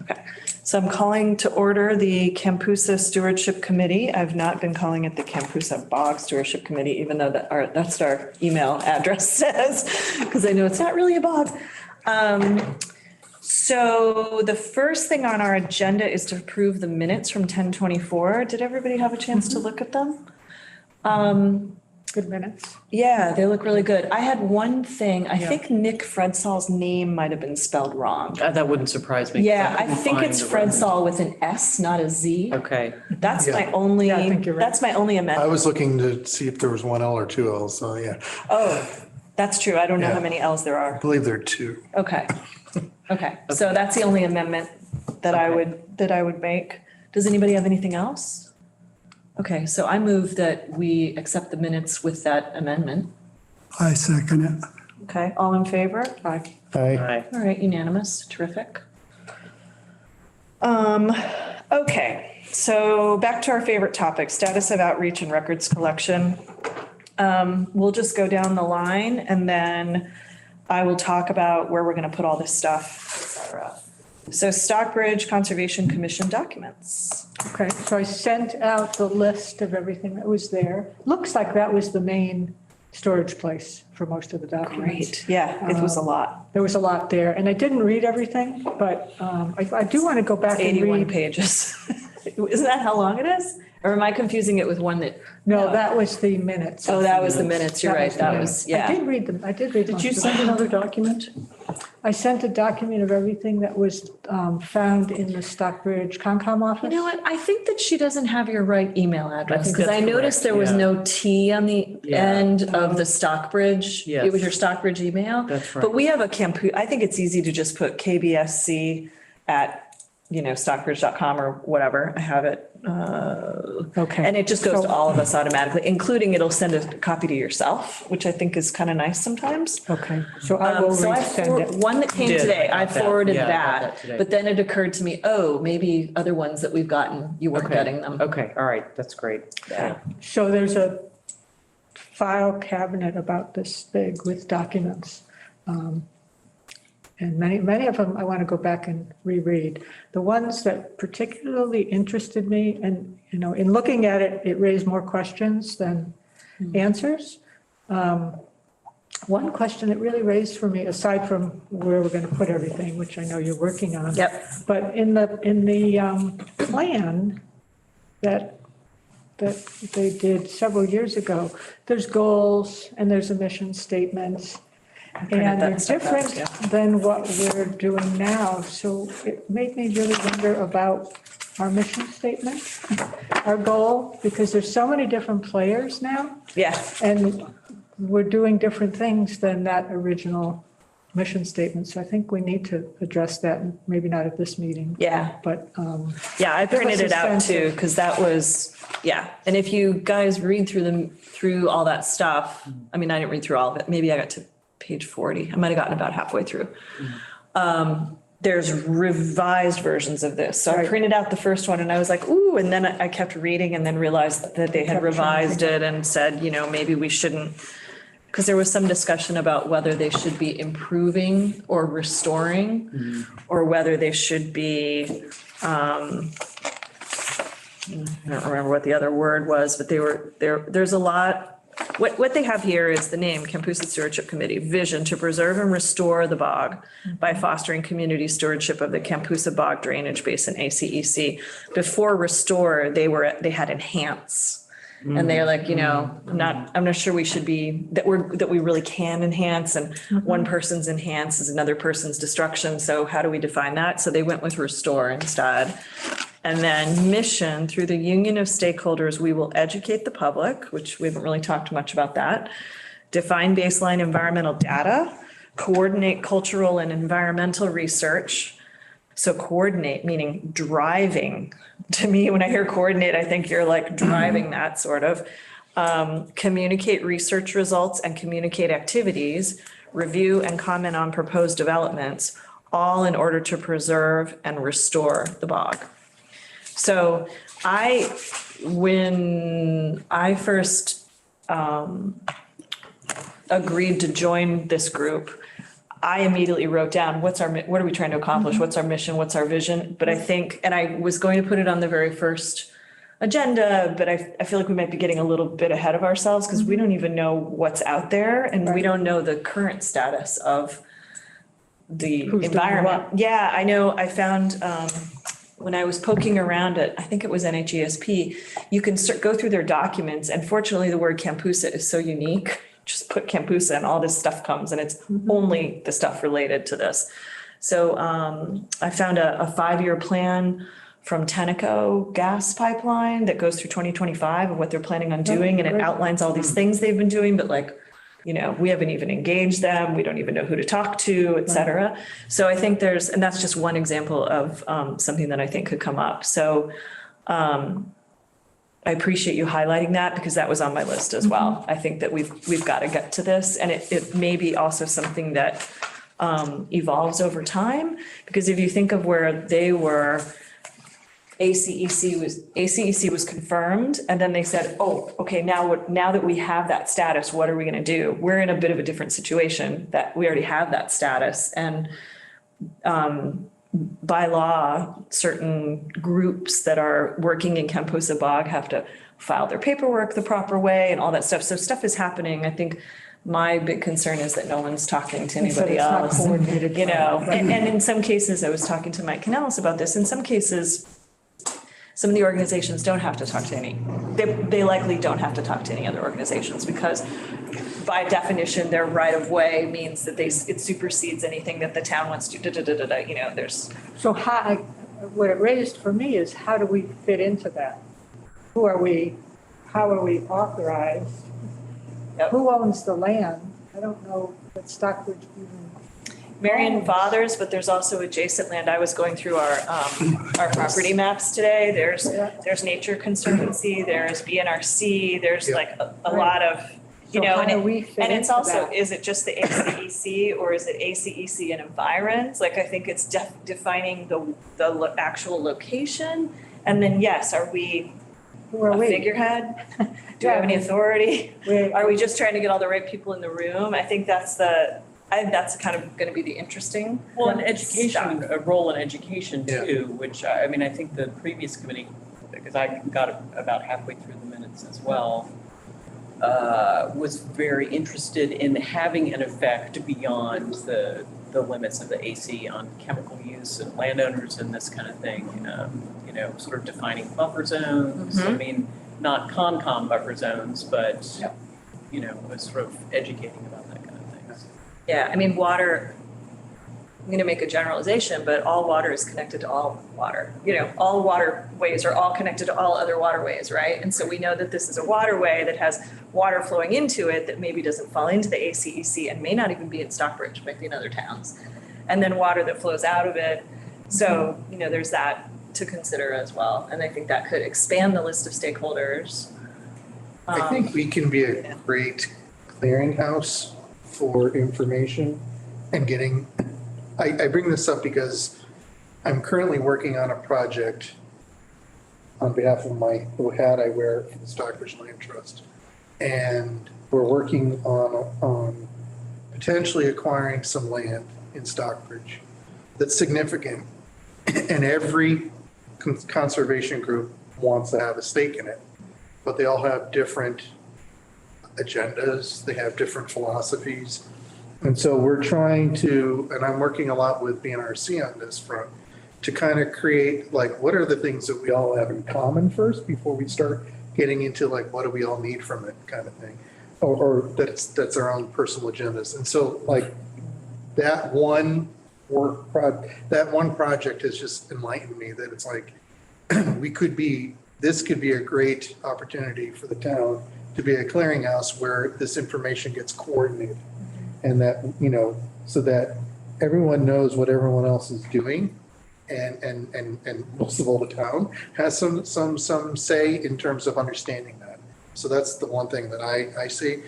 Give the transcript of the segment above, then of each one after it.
Okay, so I'm calling to order the Kampoosa Stewardship Committee. I've not been calling it the Kampoosa Bog Stewardship Committee, even though that's what our email address says, because I know it's not really a bog. So the first thing on our agenda is to approve the minutes from 10:24. Did everybody have a chance to look at them? Good minutes. Yeah, they look really good. I had one thing. I think Nick Fredsall's name might have been spelled wrong. That wouldn't surprise me. Yeah, I think it's Fredsall with an S, not a Z. Okay. That's Yeah. my only, Yeah, I think you're right. that's my only I amendment. was looking to see if there was one L or two L's, so yeah, Oh, that's true. I don't know how Yeah. many Ls there I are. believe there are two. Okay. Okay, so that's the only amendment that I would make. Does anybody have anything else? Okay, so I move that we accept the minutes with that amendment. I second it. Okay, all in favor? Aye. Aye. All right, unanimous, terrific. Okay, so back to our favorite topic, status of outreach and records collection. We'll just go down the line and then I will talk about where we're gonna put all this stuff, et cetera. So Stockbridge Conservation Commission documents. Okay, so I sent out the list of everything that was there. Looks like that was the main storage place for most of the documents. Great, yeah, it was a lot, There was a lot there, and I didn't read everything, but I do want to go back and 81 read. pages. Isn't that how long it is? Or am I confusing it with one that? No, that was the minutes. Oh, that was the minutes, you're right, that was, I yeah. did read them, I did read. Did most you of send them. another document? I sent a document of everything that was found in the Stockbridge Concom office. You know what? I think that she doesn't have your right email address think because I that's noticed correct, there was yeah. no T on the Yeah. end of the Stockbridge. It was Yes. your Stockbridge email. That's right. But we have a I think it's easy to just put KBSC at, stockbridge.com or whatever. I have it. Okay. And it just goes to So- all of us automatically, including it'll send a copy to yourself, which I think is kind of nice sometimes. Okay, so I will So resend it. one that came did, today, I I got that. forwarded Yeah, I got that, that today. but then it occurred to me, oh, maybe other ones that we've gotten, you weren't Okay. getting them. Okay, all right, that's great. Yeah. So there's a file cabinet about this big with documents. And many of them I want to go back and reread. The ones that particularly interested me and, in looking at it, it raised more questions than answers. One question it really raised for me, aside from where we're going to put everything, which I know you're working on. Yep. But in the plan that they did several years ago, there's goals and there's a mission statements. printed And that they're stuff out, different than what we're doing now. So it made me really wonder about our mission statement, our goal, because there's so many different players now. Yeah, And we're doing different things than that original mission statement. So I think we need to address that, and maybe not at this meeting. yeah, But yeah, I Give us printed a it out sense too, of- because that was, yeah. And if you guys read through all that stuff, I mean, I didn't read through all of it, maybe I got to page 40, I might have gotten about halfway through. There's revised versions of this. So I Right. printed out the first one and I was like, ooh, and then I kept reading and then realized that they had Kept revised changing. it and said, maybe we shouldn't, because there was some discussion about whether they should be improving or restoring, or whether they should be, I don't remember what the other word was, but there's a lot. What they have here is the name, Kampoosa Stewardship Committee, vision to preserve and restore the bog by fostering community stewardship of the Kampoosa Bog Drainage Basin, ACEC. Before restore, they had enhance. And they're like, I'm not sure we should be, that we really can enhance, and one person's enhance is another person's destruction. So how do we define that? So they went with restore instead. And then mission, through the union of stakeholders, we will educate the public, which we haven't really talked much about that. Define baseline environmental data, coordinate cultural and environmental research. So coordinate, meaning driving. To me, when I hear coordinate, I think you're like driving that sort of. Communicate research results and communicate activities, review and comment on proposed developments, all in order to preserve and restore the bog. So when I first agreed to join this group, I immediately wrote down, what are we trying to accomplish? What's our mission? What's our vision? But I think, and I was going to put it on the very first agenda, but I feel like we might be getting a little bit ahead of ourselves because we don't even know what's out there and we don't know the current status of the Who's doing environment. what. Yeah, I know, I found, when I was poking around at, I think it was NHESP, you can go through their documents, and fortunately, the word Kampoosa is so unique. Just put Kampoosa and all this stuff comes, and it's only the stuff related to this. So I found a 5-year plan from Tenneco gas pipeline that goes through 2025 of what they're planning on doing, and it great. outlines all these things they've been doing, but like, you know, we haven't even engaged them, we don't even know who to talk to, et cetera. So I think and that's just one example of something that I think could come up. So I appreciate you highlighting that because that was on my list as well. I think that we've got to get to this, and it may be also something that evolves over time, because if you think of where they were, ACEC was confirmed, and then they said, oh, okay, now that we have that status, what are we gonna do? We're in a bit of a different situation that we already have that status, and by law, certain groups that are working in Kampoosa Bog have to file their paperwork the proper way and all that stuff. So stuff is happening. I think my big concern is that no one's talking to And so anybody it's not else. coordinated. You know, and in some cases, I was talking to Mike Canellis about this, in some cases, some of the organizations don't have to talk to they likely don't have to talk to any other organizations because by definition, their right of way means that it supersedes anything that the town wants to, you know, there's. So what it raised for me is how do we fit into that? Who are we, how are we authorized? Yep. Who owns the land? I don't know that Stockbridge even. Marion Fathers, but there's also adjacent land. I was going through our property maps today. There's Nature Conservancy, there's BNRC, there's like a lot of, you So know, how do we fit and it's into also, that? is it just the ACEC or is it ACEC and environs? Like, I think it's defining the actual location. And then, yes, are we Who are a we? figurehead? Do we have any authority? Are we just trying to get all the right people in the room? I think that's kind of going to be the interesting. Well, and education, a role in education Yeah. too, which I mean, I think the previous committee, because I got about halfway through the minutes as well, was very interested in having an effect beyond the limits of the AC on chemical use and landowners and this kind of thing. You know, sort of defining buffer zones. I mean, not Concom buffer zones, but you know, was sort of educating about that kind of thing. Yeah, I mean, water, I'm going to make a generalization, but all water is connected to all water. You know, all waterways are all connected to all other waterways, right? And so we know that this is a waterway that has water flowing into it that maybe doesn't fall into the ACEC and may not even be in Stockbridge, might be in other towns. And then water that flows out of it. So, you know, there's that to consider as well. And I think that could expand the list of stakeholders. I think we can be a great clearinghouse for information and getting, I bring this up because I'm currently working on a project on behalf of the hat I wear for the Stockbridge Land Trust. And we're working on potentially acquiring some land in Stockbridge that's significant. And every conservation group wants to have a stake in it, but they all have different agendas, they have different philosophies. And so we're trying to, and I'm working a lot with BNRC on this front, to kind of create like, what are the things that we all have in common first before we start getting into like, what do we all need from it kind of thing? Or that's our own personal agendas. And so like that one project has just enlightened me that it's like, this could be a great opportunity for the town to be a clearinghouse where this information gets coordinated. And that, you know, so that everyone knows what everyone else is doing. And most of all, the town has some say in terms of understanding that. So that's the one thing that I see.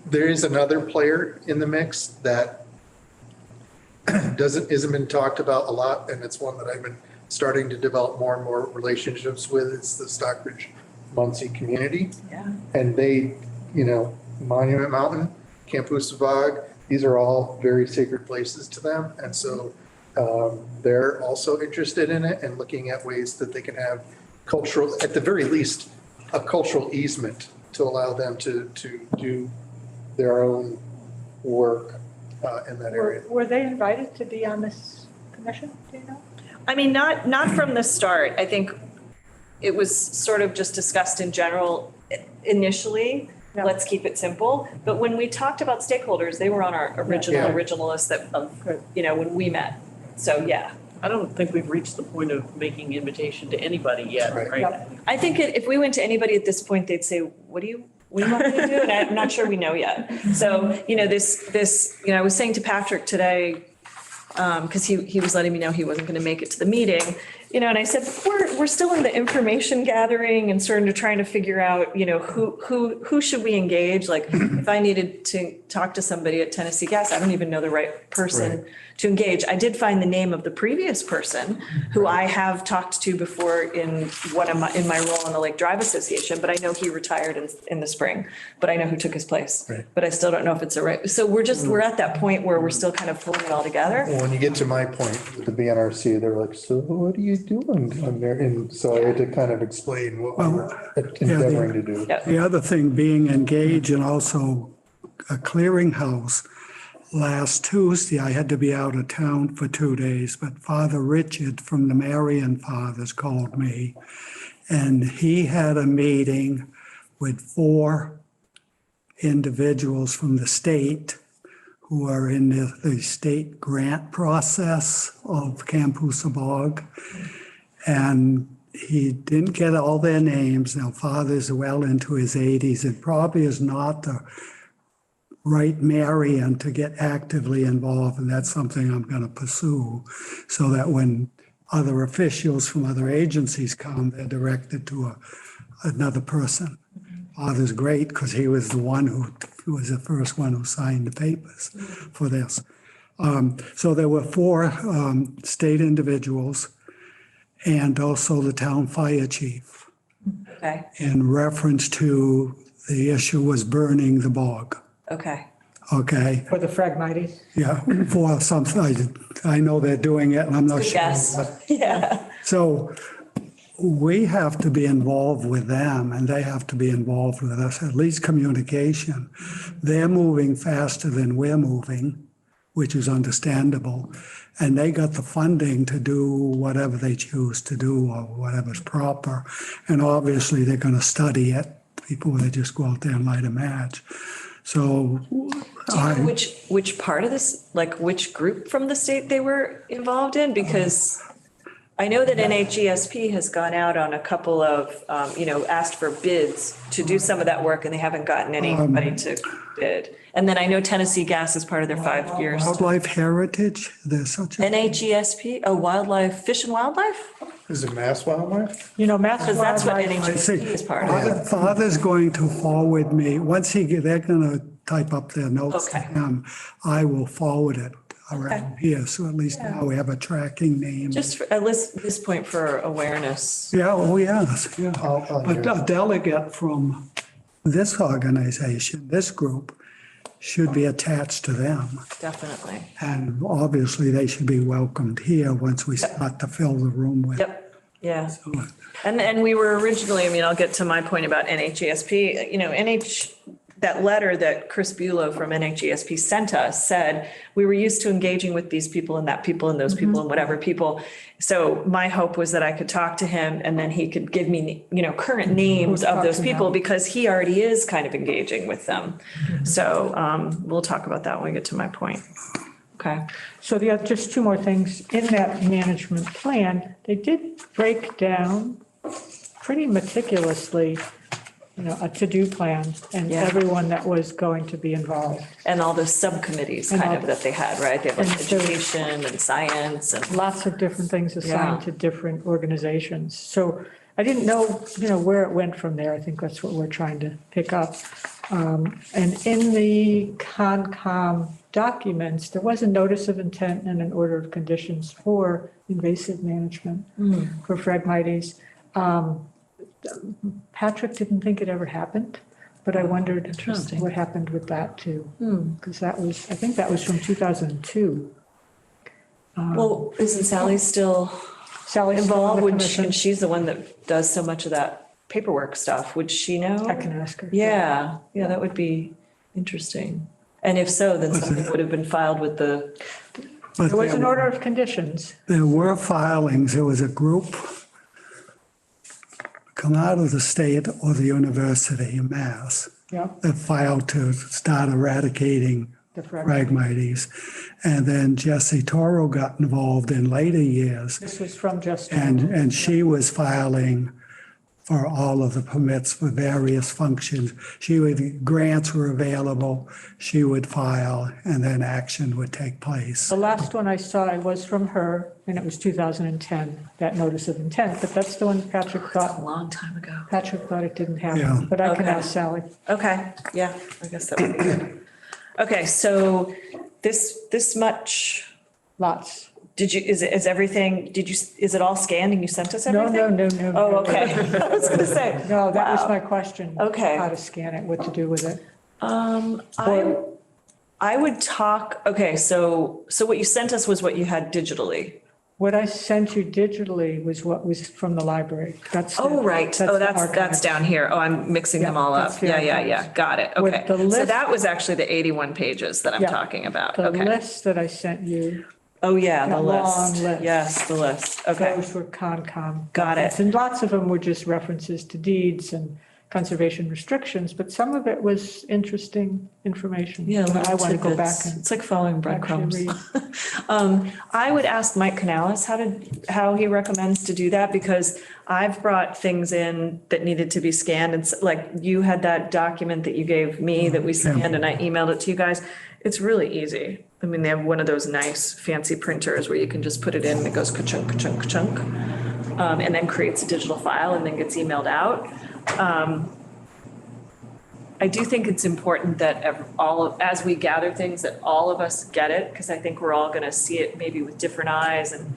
There is another player in the mix that isn't been talked about a lot, and it's one that I've been starting to develop more and more relationships with. It's the Stockbridge Muncie community. Yeah. And they, you know, Monument Mountain, Kampoosa Bog, these are all very sacred places to them. And so they're also interested in it and looking at ways that they can have cultural, at the very least, a cultural easement to allow them to do their own work in that area. Were they invited to be on this commission, do you know? I mean, not from the start. I think it was sort of just discussed in general initially. Yeah. Let's keep it simple. But when we talked about stakeholders, they were on our Yeah. original list of, Good. when we met. So, yeah. I don't think we've reached the point of making invitation to anybody yet, Right. right? Yep. I think if we went to anybody at this point, they'd say, what do you want me to do? And I'm not sure we know yet. So, I was saying to Patrick today, because he was letting me know he wasn't going to make it to the meeting, and I said, we're still in the information gathering and sort of trying to figure out, who should we engage? Like, if I needed to talk to somebody at Tennessee Gas, I don't even know the right person to engage. I did find the name of the previous person who I have talked to before in my role in the Lake Drive Association, but I know he retired in the spring, but I know who took his place. Right. But I still don't know if it's the right. So we're at that point where we're still kind of pulling it all together. Well, when you get to my point with the BNRC, they're like, so what are you doing on there? And so I had to kind of explain what we were endeavoring to do. Yep. The other thing, being engaged and also a clearinghouse. Last Tuesday, I had to be out of town for 2 days, but Father Richard from the Marian Fathers called me, and he had a meeting with 4 individuals from the state who are in the state grant process of Kampoosa Bog. And he didn't get all their names. Now, Father's well into his 80s and probably is not the right Marian to get actively involved, and that's something I'm going to pursue, so that when other officials from other agencies come, they're directed to another person. Father's great because he was the one who was the first one who signed the papers for this. So there were 4 state individuals and also the town fire chief Okay, in reference to the issue was burning the bog. okay. Okay, For the Phragmites? yeah, for something, I know they're doing it and I'm not Good sure. guess. Yeah. So we have to be involved with them and they have to be involved with us, at least communication. They're moving faster than we're moving, which is understandable. And they got the funding to do whatever they choose to do or whatever's proper. And obviously they're going to study it before they just go out there and light a match. So Do you know which part of this, like which group from the state they were involved in? Because I know that NHESP has gone out on a couple of, asked for bids to do some of that work and they haven't gotten anybody to bid. And then I know Tennessee Gas is part of their 5 years. Wildlife Heritage, there's such a, NHESP, Fish and Wildlife? Is it Mass Wildlife? Mass Because that's what Wildlife, NHESP is part of. Father's going to forward me, once they're going to type up their notes to Okay. him, I will forward it around here. So at least now we have a tracking name. Just at this point for awareness. Yeah, oh, yes, yeah. I'll But a delegate from this organization, this group, should be attached to them. Definitely. And obviously, they should be welcomed here once we start to fill the room with. Yep, yeah. And we were originally, I'll get to my point about NHESP, that letter that Chris Bulow from NHESP sent us said, we were used to engaging with these people and that people and those people and whatever people. So my hope was that I could talk to him and then he could give me, current names of those people because he already is kind of engaging with them. So we'll talk about that when we get to my point. Okay. so just 2 more things. In that management plan, they did break down pretty meticulously, a to-do plan and Yeah. everyone that was going to be involved. And all those subcommittees And kind all- of that they had, right? They have like And so- education and science and. Lots of different things assigned Yeah. to different organizations. So I didn't know, where it went from there. I think that's what we're trying to pick up. And in the Concom documents, there was a notice of intent and an order of conditions for invasive management for Phragmites. Patrick didn't think it ever happened, but I wondered Interesting. what happened with that too. Hmm. Because that was, I think that was from 2002. Well, isn't Sally still Sally's still on involved? the Would commission. and she's the one that does so much of that paperwork stuff. Would she know? I can ask her. Yeah, that would be interesting. And if so, then something would have been filed with the, But There was an order of conditions. there were filings, there was a group come out of the state or the university in Mass Yeah. that filed to start eradicating The fragment. Phragmites. And then Jessie Toro got involved in later years, This was from just. and she was filing for all of the permits for various functions. Grants were available, she would file, and then action would take place. The last one I saw was from her, and it was 2010, that notice of intent, but that's the one Patrick a thought, long time ago. it didn't Yeah. happen. But I can Okay. ask Sally. Okay, yeah, I guess that would be good. Okay, so this much, Lots. is everything, is it all scanned and you sent us No, everything? no. Oh, okay. I was gonna say. No, that was wow. my question. Okay. How to scan it, what to do with it. I would talk, okay, so what you sent us was what you had digitally. What I sent you digitally was what was from the library. That's. the- Oh, right. Oh, the that's archive. down here. Oh, I'm mixing them Yeah, all that's up. the Yeah. archives. Got it. With Okay. the So list- that was actually the 81 pages that I'm Yeah. talking about. The Okay. list that I sent you, Oh, yeah, the that long list. list. Yes, the list. Okay. those were Concom. Got it. documents. And lots of them were just references to deeds and conservation restrictions, but some of it was interesting information. Yeah, that I little want to go back tidbits. and It's like following breadcrumbs. actually read. I would ask Mike Canales how he recommends to do that, because I've brought things in that needed to be scanned, and like you had that document that you gave me that we scanned and I emailed it to you guys. It's really easy. I mean, they have one of those nice fancy printers where you can just put it in and it goes ka-chunk, ka-chunk, ka-chunk, and then creates a digital file and then gets emailed out. I do think it's important that as we gather things, that all of us get it, because I think we're all going to see it maybe with different eyes. And,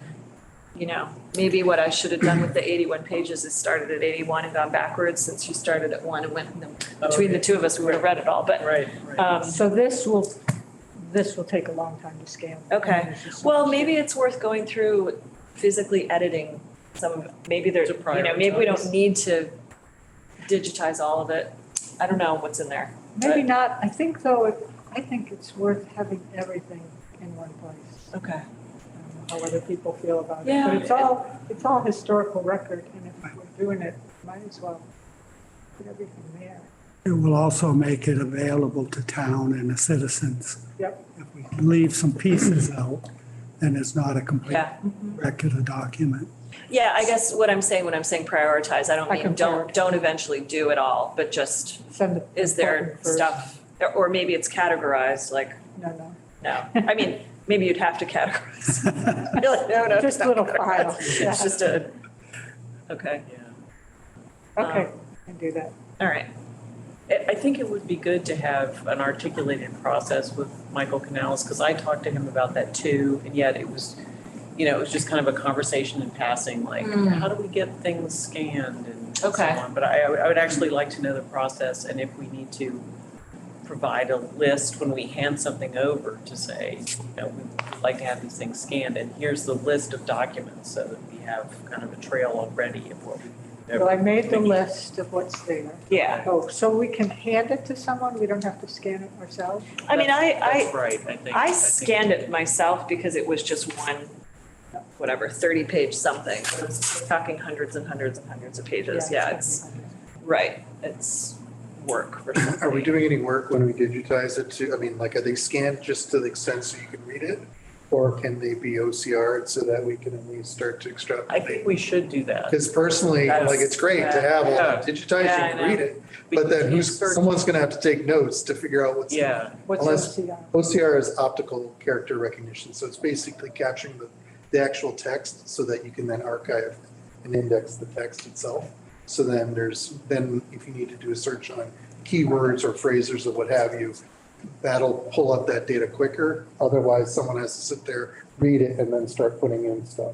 maybe what I should have done with the 81 pages is started at 81 and gone backwards, since you started at 1 and went, between the two of us, we would have read it all. But Right. So this will take a long time to scan. Okay, This is so well, much. maybe it's worth going through physically editing some of it. Maybe there's, To maybe we don't prioritize. need to digitize all of it. I don't know what's in there. Maybe but- not. I think though, I think it's worth having everything in one place. Okay, I don't know how other people feel about it. Yeah. But it's all historical record, and if we're doing it, might as well put everything there. It will also make it available to town and the citizens. Yep. If we leave some pieces out, then it's not a complete yeah. record or document. Yeah, I guess when I'm saying prioritize, I don't I mean can don't eventually do it all, but just, Send the. is there important first. stuff, or maybe it's categorized, like, No. no. I mean, maybe you'd have to categorize. You're like, no, it's Just not little categorized. files. It's just okay, Yeah. Okay, can do that. all right. I think it would be good to have an articulated process with Michael Canales, because I talked to him about that too, and yet it was just kind of a conversation in passing, like, how do we get things scanned and so Okay. on. But I would actually like to know the process, and if we need to provide a list when we hand something over to say, we'd like to have these things scanned, and here's the list of documents, so that we have kind of a trail already of what we. So I made the list of what's there. Yeah, Oh, so we can hand it to someone? We don't have to scan it ourselves? I mean, That's right, I think. I think- scanned it myself because it was just one, 30-page something. We're talking hundreds and hundreds and hundreds of pages. Yeah, it's, right, it's work for somebody. Are we doing any work when we digitize it to, are they scanned just to the extent so you can read it? Or can they be OCR'd so that we can at least start to I extrapolate? think we should do that. Because personally, it's great to have all that digitized, Yeah, I you can read know. it. But then someone's gonna have to take notes to figure out what's. Yeah, What's Unless- OCR? OCR is optical character recognition, so it's basically capturing the actual text so that you can then archive and index the text itself. So then if you need to do a search on keywords or phrases or what have you, that'll pull up that data quicker. Otherwise, someone has to sit there, read it, and then start putting in stuff.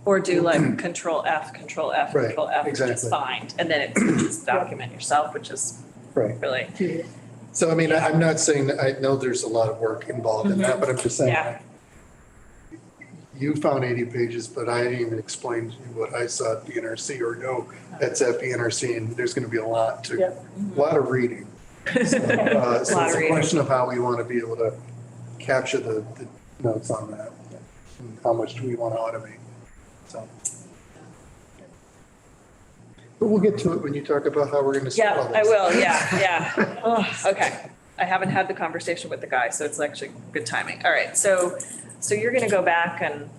Or do like Control F, Right, Control F, which is exactly. find, and then it searches the document yourself, which is Right. really. So, I mean, I'm not saying, that I know there's a lot of work involved in that, but I'm just saying. Yeah. You found 80 pages, but I didn't even explain to you what I saw at BNRC or know that's at BNRC, and there's going to be a lot a lot of reading. So it's a reading. question of how we want to be able to capture the notes on that, and how much do we want to automate, so. But we'll get to it when you talk about how we're going to solve all Yeah, this. I will, yeah. Oh, okay. I haven't had the conversation with the guy, so it's actually good timing. All right, so you're gonna go back and,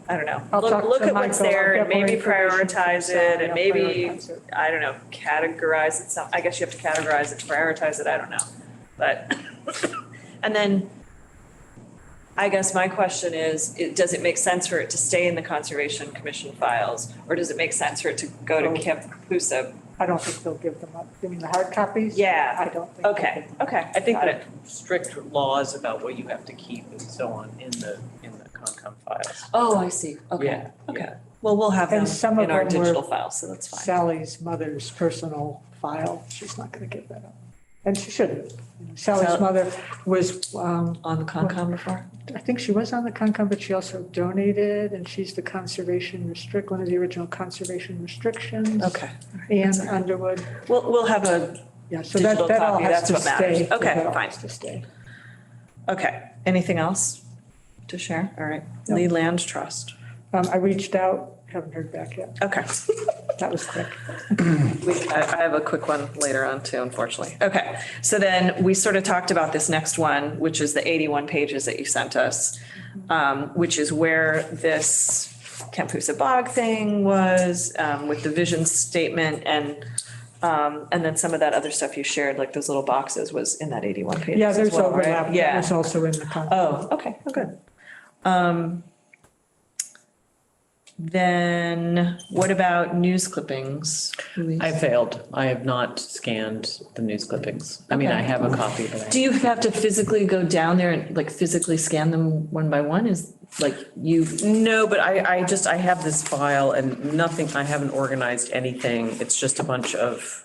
I don't know, I'll talk look to at what's Michael. there I'll and get more maybe information from prioritize Sally. it and I'll maybe, prioritize it. I don't know, categorize it some, I guess you have to categorize it, to prioritize it, I don't know. But, and then, I guess my question is, does it make sense for it to stay in the Conservation Commission files? Or does it make sense for it to go to Oh. Kampoosa? I don't think they'll give them up. You mean the hard copies? Yeah. I don't think. they'll Okay, give them okay, I think Got that, it. Strict laws about what you have to keep and so on in the Concom files. oh, I see, okay, Yeah, okay. yeah. Well, we'll have them And some of in our them were digital files, so that's fine. Sally's mother's personal file. She's not gonna give that up. And she shouldn't. Sally's Sal- mother was, On the Concom before? I think she was on the Concom, but she also donated, and she's the one of the original conservation restrictions. Okay. Anne Underwood. We'll have a, Yeah, so Digital that all copy, has that's to what matters. stay. Okay, That all fine. has to stay. okay, anything else to share? All right, No. Lee Land Trust. I reached out, haven't heard back yet. Okay. That was quick. I have a quick one later on too, unfortunately. Okay, so then we sort of talked about this next one, which is the 81 pages that you sent us, which is where this Kampoosa Bog thing was, with the vision statement and then some of that other stuff you shared, like those little boxes was in that 81 pages Yeah, as there's well, right? overlap. That Yeah. was also in the Concom. Oh, okay, oh, good. Then what about news clippings? Louise? I failed. I have not scanned the news clippings. I mean, I Okay. have a copy, but Do you have to physically go down there and like physically scan them one by one? Is like you, No, but I have this file and nothing, I haven't organized anything. It's just a bunch of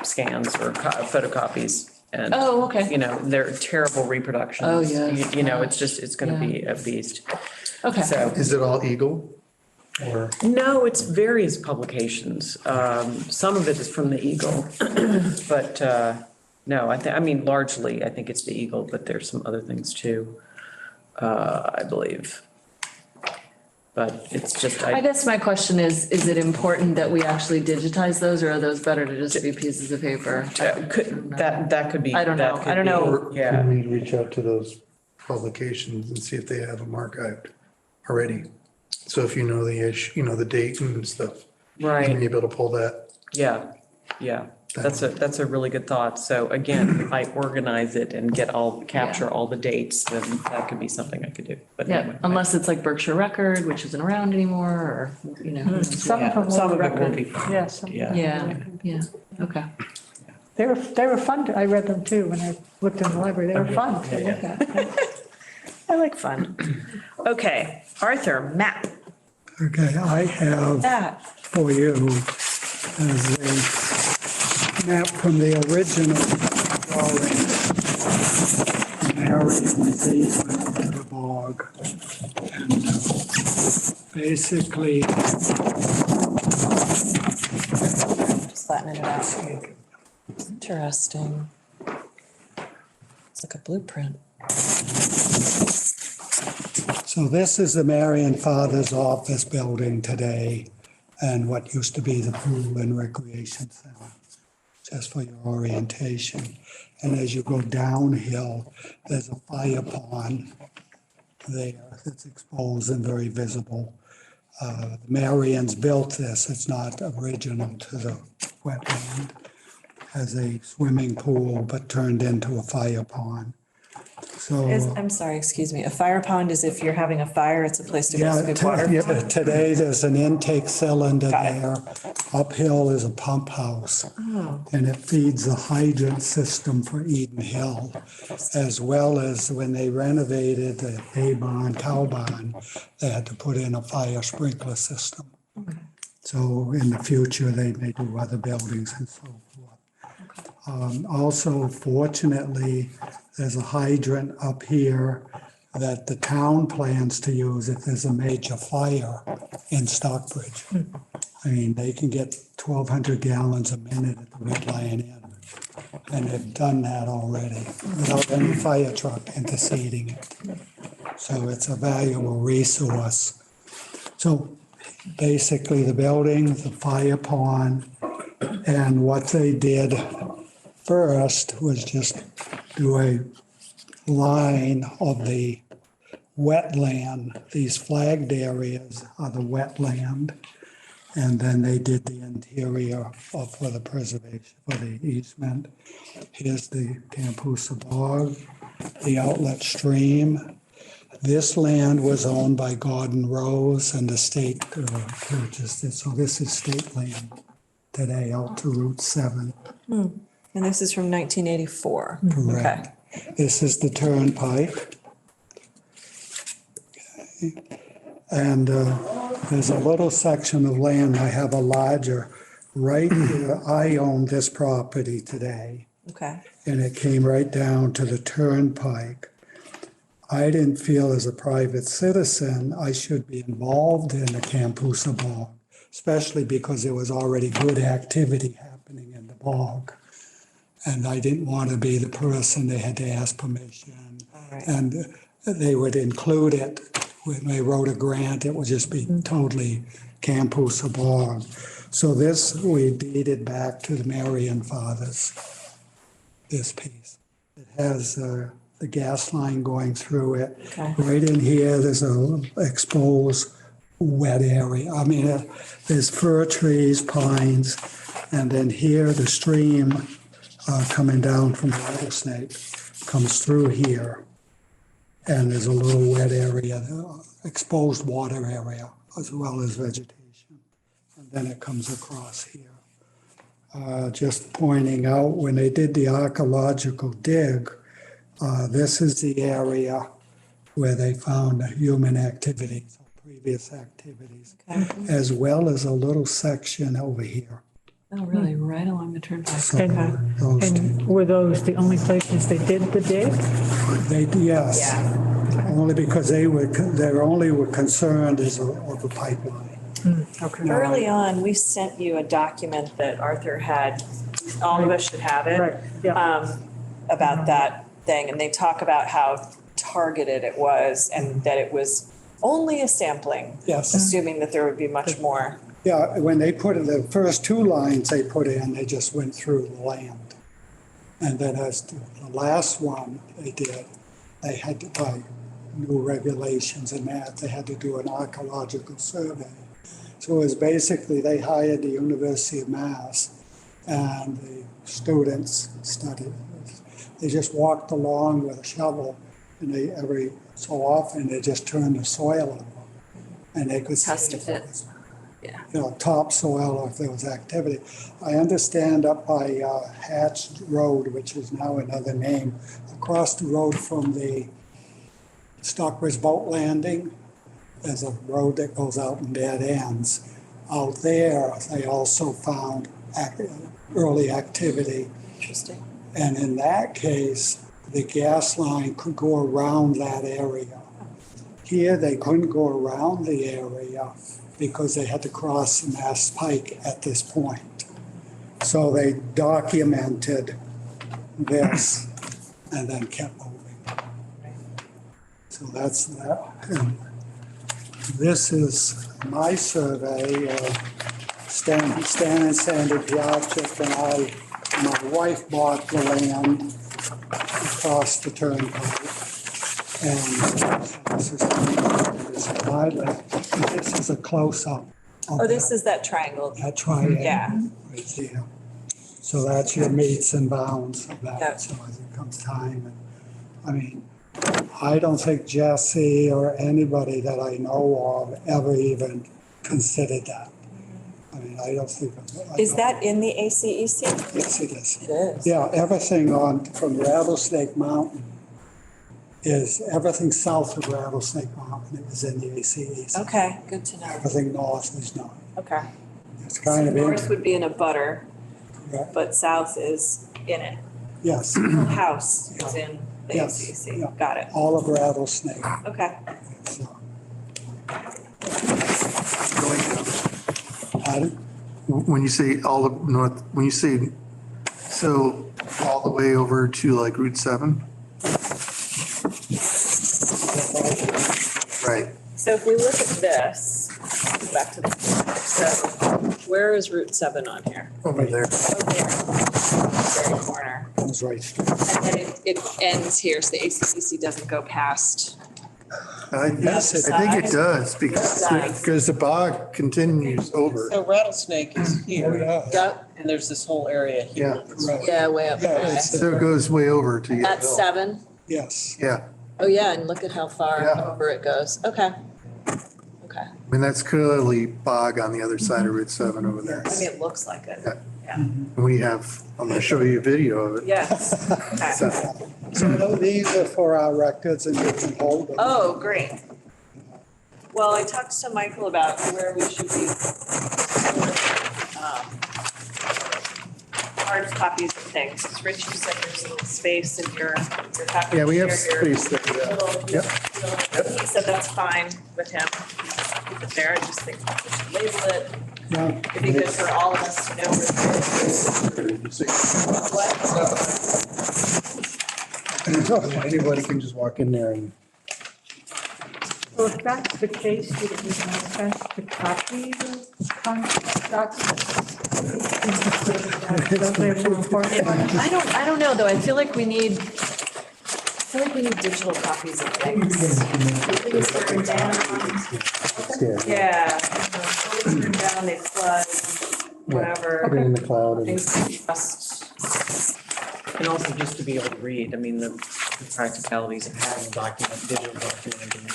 scans or photocopies. And, oh, okay, you know, they're terrible reproductions. Oh, yes. You know, it's gonna be a beast. okay. So, Is it all Eagle? Or, no, it's various publications. Some of it is from the Eagle. But, no, I mean, largely, I think it's the Eagle, but there's some other things too, I believe. But it's just, I guess my question is it important that we actually digitize those or are those better to just be pieces of paper? that could be. I don't know. that could I don't be- know. or Yeah. can we reach out to those publications and see if they have them archived already? So if you know the issue, you know, the date and stuff, you may Right, be able to pull that. yeah, yeah. That's a really good thought. So again, if I organize it and capture all the dates, then that could be something I could do. But Yeah, anyway, unless it's like Berkshire Record, which isn't around anymore, or, you know. who knows Some what. of them some were of it will record. be fun. Yeah, some. Yeah. Yeah, okay. They were fun. I read them too when I looked in the library. They were fun to look at. I like fun. Okay, Arthur, map, Okay, I have that. for you is a map from the original drawing. Marion easement to the bog. And basically, Just flattening it out. Interesting. It's like a blueprint. so this is the Marion Father's office building today and what used to be the pool and recreation center, just for your orientation. And as you go downhill, there's a fire pond there that's exposed and very visible. The Marians built this, it's not original to the wetland, as a swimming pool, but turned into a fire pond. So. I'm sorry, excuse me, a fire pond is if you're having a fire, it's a place to go Yeah, scoop water? yeah, today there's an intake cylinder Got it. there. Uphill is a pump house. Oh. And it feeds the hydrant system for Eden Hill, as well as when they renovated the hay barn, cow barn, they had to put in a fire sprinkler system. So in the future, they may do other buildings and so Also, fortunately, there's a hydrant up here that the town plans to use if there's a major fire in Stockbridge. I mean, they can get 1,200 gallons a minute at the Red Lion Inn. And they've done that already without any fire truck interceding it. So it's a valuable resource. So basically, the building, the fire pond, and what they did first was just do a line of the wetland. These flagged areas are the wetland. And then they did the interior for the preservation, for the easement. Here's the Kampoosa bog, the outlet stream. This land was owned by Gordon Rose and the state purchased it. So this is state land today out to Route 7. And this is from 1984. Correct. This is the turnpike. And there's a little section of land, I have a larger, right here, I own this property today. Okay. And it came right down to the turnpike. I didn't feel as a private citizen, I should be involved in the Kampoosa bog, especially because there was already good activity happening in the bog. And I didn't want to be the person they had to ask permission. right. And they would include it when they wrote a grant, it would just be totally Kampoosa bog. So this, we deeded back to the Marian fathers, this piece. It has the gas line going through it. Okay. Right in here, there's a exposed wet area. I mean, there's fir trees, pines, and then here, the stream coming down from the rattlesnake comes through here. And there's a little wet area, exposed water area, as well as vegetation. And then it comes across here. Just pointing out, when they did the archaeological dig, this is the area where they found human activities, previous activities, as well as a little section over here. Oh, really? Right along the turnpike. So And- those two. And were those the only places they did the dig? Yes, Yeah. only because they only were concerned is of the pipeline. Okay. Early on, we sent you a document that Arthur had, all of us should have it. Right, yeah. About that thing, and they talk about how targeted it was and that it was only a sampling. Yes. Assuming that there would be much more. Yeah, when they put in the first two lines they put in, they just went through the land. And then as the last one they did, they had to, by new regulations and that, they had to do an archaeological survey. So it was basically, they hired the University of Mass and the students studied. They just walked along with a shovel and they, every so often, they just turned the soil over. And they could see Test if it. it was, Yeah. topsoil or if there was activity. I understand up by Hatch Road, which is now another name, across the road from the Stockbridge boat landing, there's a road that goes out and dead ends. Out there, they also found early activity. Interesting. And in that case, the gas line could go around that area. Here, they couldn't go around the area because they had to cross the Mass Pike at this point. So they documented this and then kept moving. So that's that. And this is my survey. Stan and Sandy Piacic and my wife bought the land across the turnpike. And this is my land. This is a close-up. Oh, this is that triangle. That triangle. Yeah. Right there. So that's your meets and bounds of Yeah. that, so as it comes time. And I mean, I don't think Jesse or anybody that I know of ever even considered that. I mean, I don't think. Is that in the ACEC? Yes, it is. It is. Yeah, everything on, from Rattlesnake Mountain is, everything south of Rattlesnake Mountain is in the ACEC. Okay, good to know. Everything north is not. Okay. It's kind of North in, would be in a butter, correct? but south is in it. Yes, The house is in the Yes, ACC. yeah. Got it. all of Rattlesnake. Okay. So. Pardon? When you say all of north, when you say, so all the way over to like Route 7? Right. So if we look at this, back to the, so where is Route 7 on here? Over there. Oh, there. Very corner. Comes right through. And then it ends here, so the ACCC doesn't go past. Yes, it- I think it does because, Does. because the bog continues over. So Rattlesnake is here, Yep. and there's this whole area here. Right. Yeah, way up Yeah, there. it's- So it goes way over to get. That's 7? Yes, Yeah, Oh, yeah, and look at how far Yeah. over it goes. Okay. Okay. I mean, that's clearly bog on the other side of Route 7 over there. I mean, it looks like it. Yeah. Yeah. We have, I'm gonna show you a video of it. Yes. Okay. so these are for our records and you can hold them. Oh, great. Well, I talked to Michael about where we should be. Hard copies of things. Because Rich, you said there's a little space in your copy. Yeah, we have Share your space there, yeah. little- Yep. He said that's fine with him. Keep it there. I just think we should label it. Yeah. It'd be good for all of us to know where it is. What? Anybody can just walk in there and. So if that's the case, would it make more sense to copy the contract documents? Don't they have more important ones? I don't know, though. I feel like we need digital copies of things. Things turn down. Yeah. Things turn down, they flood, whatever. Put it in the cloud and. Things can just, And also just to be able to read, I mean, the practicalities of having a document, digital document, and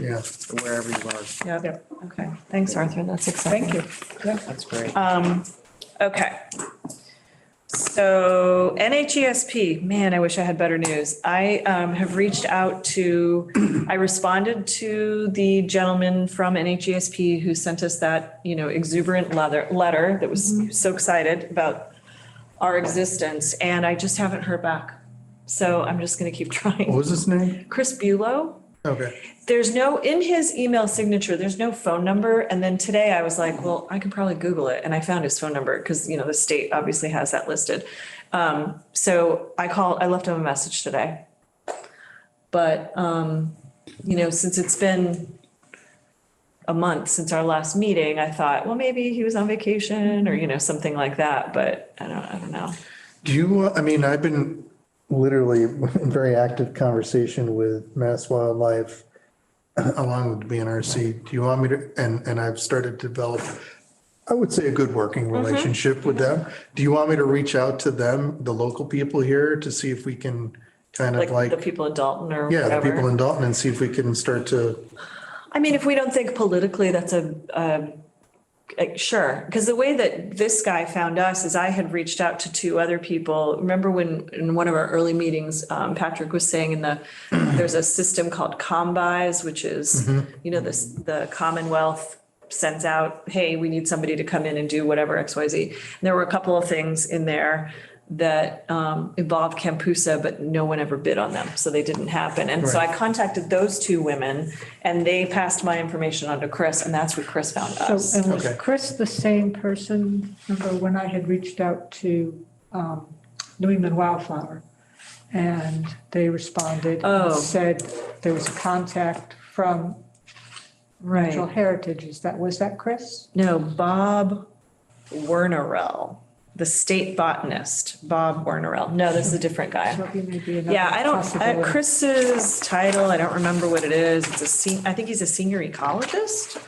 Yeah. wherever you are. yep, okay. Thanks, Arthur, that's exciting. Thank you. Yeah. That's great. Okay. So NHESP, man, I wish I had better news. I have reached out to, I responded to the gentleman from NHESP who sent us that, exuberant letter that was so excited about our existence, and I just haven't heard back. So I'm just gonna keep What trying. was his name? Chris Bulow? Okay. There's no, in his email signature, there's no phone number. And then today I was like, well, I could probably Google it. And I found his phone number because, the state obviously has that listed. So I left him a message today. But, since it's been a month since our last meeting, I thought, well, maybe he was on vacation or, something like that. But I don't know. Do you, I've been literally in very active conversation with Mass Wildlife along with BNRC. Do you want me to, and I've started to develop, I would say, a good working relationship with them. Do you want me to reach out to them, the local people here, to see if we can kind of Like the people in Dalton or yeah, the whatever. people in Dalton, and see if we can start to, I mean, if we don't think politically, that's sure. Because the way that this guy found us is I had reached out to 2 other people. Remember when in one of our early meetings, Patrick was saying there's a system called Combis, which is, the Commonwealth sends out, hey, we need somebody to come in and do whatever XYZ. And there were a couple of things in there that involved Kampoosa, but no one ever bid on them, so they didn't happen. And so I contacted those 2 women, and they passed my information on to Chris, and that's where Chris found us. So, and was Okay. Chris the same person, remember when I had reached out to New England Wildflower? And they responded and Oh. said there was a contact from Natural Heritage. Was that Chris? No, Bob Wernerell, the state botanist, Bob Wernerell. No, this is a different guy. So he may be another Yeah, possibility. Chris's title, I don't remember what it is. I think he's a senior ecologist.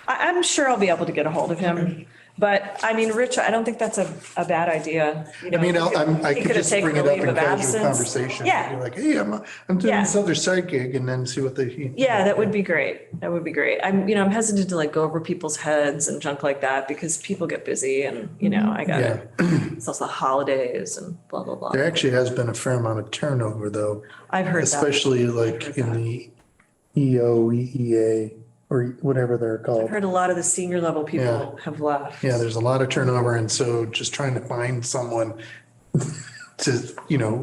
I'm sure I'll be able to get a hold of him. But I mean, Rich, I don't think that's a bad idea. I He could have just taken bring it a up leave in of casual absence. conversation. Yeah. Be like, hey, I'm doing Yeah. this other side gig, and then see what they. Yeah, that would be great. That would be great. I'm hesitant to go over people's heads and junk like that because people get busy and, I got it's also holidays and blah, blah, blah. There actually has been a fair amount of turnover, though. I've heard that. Especially like in the EOEEA or whatever they're I've called. heard a lot of the senior level people have left. Yeah, there's a lot of turnover, and so just trying to find someone to, you know,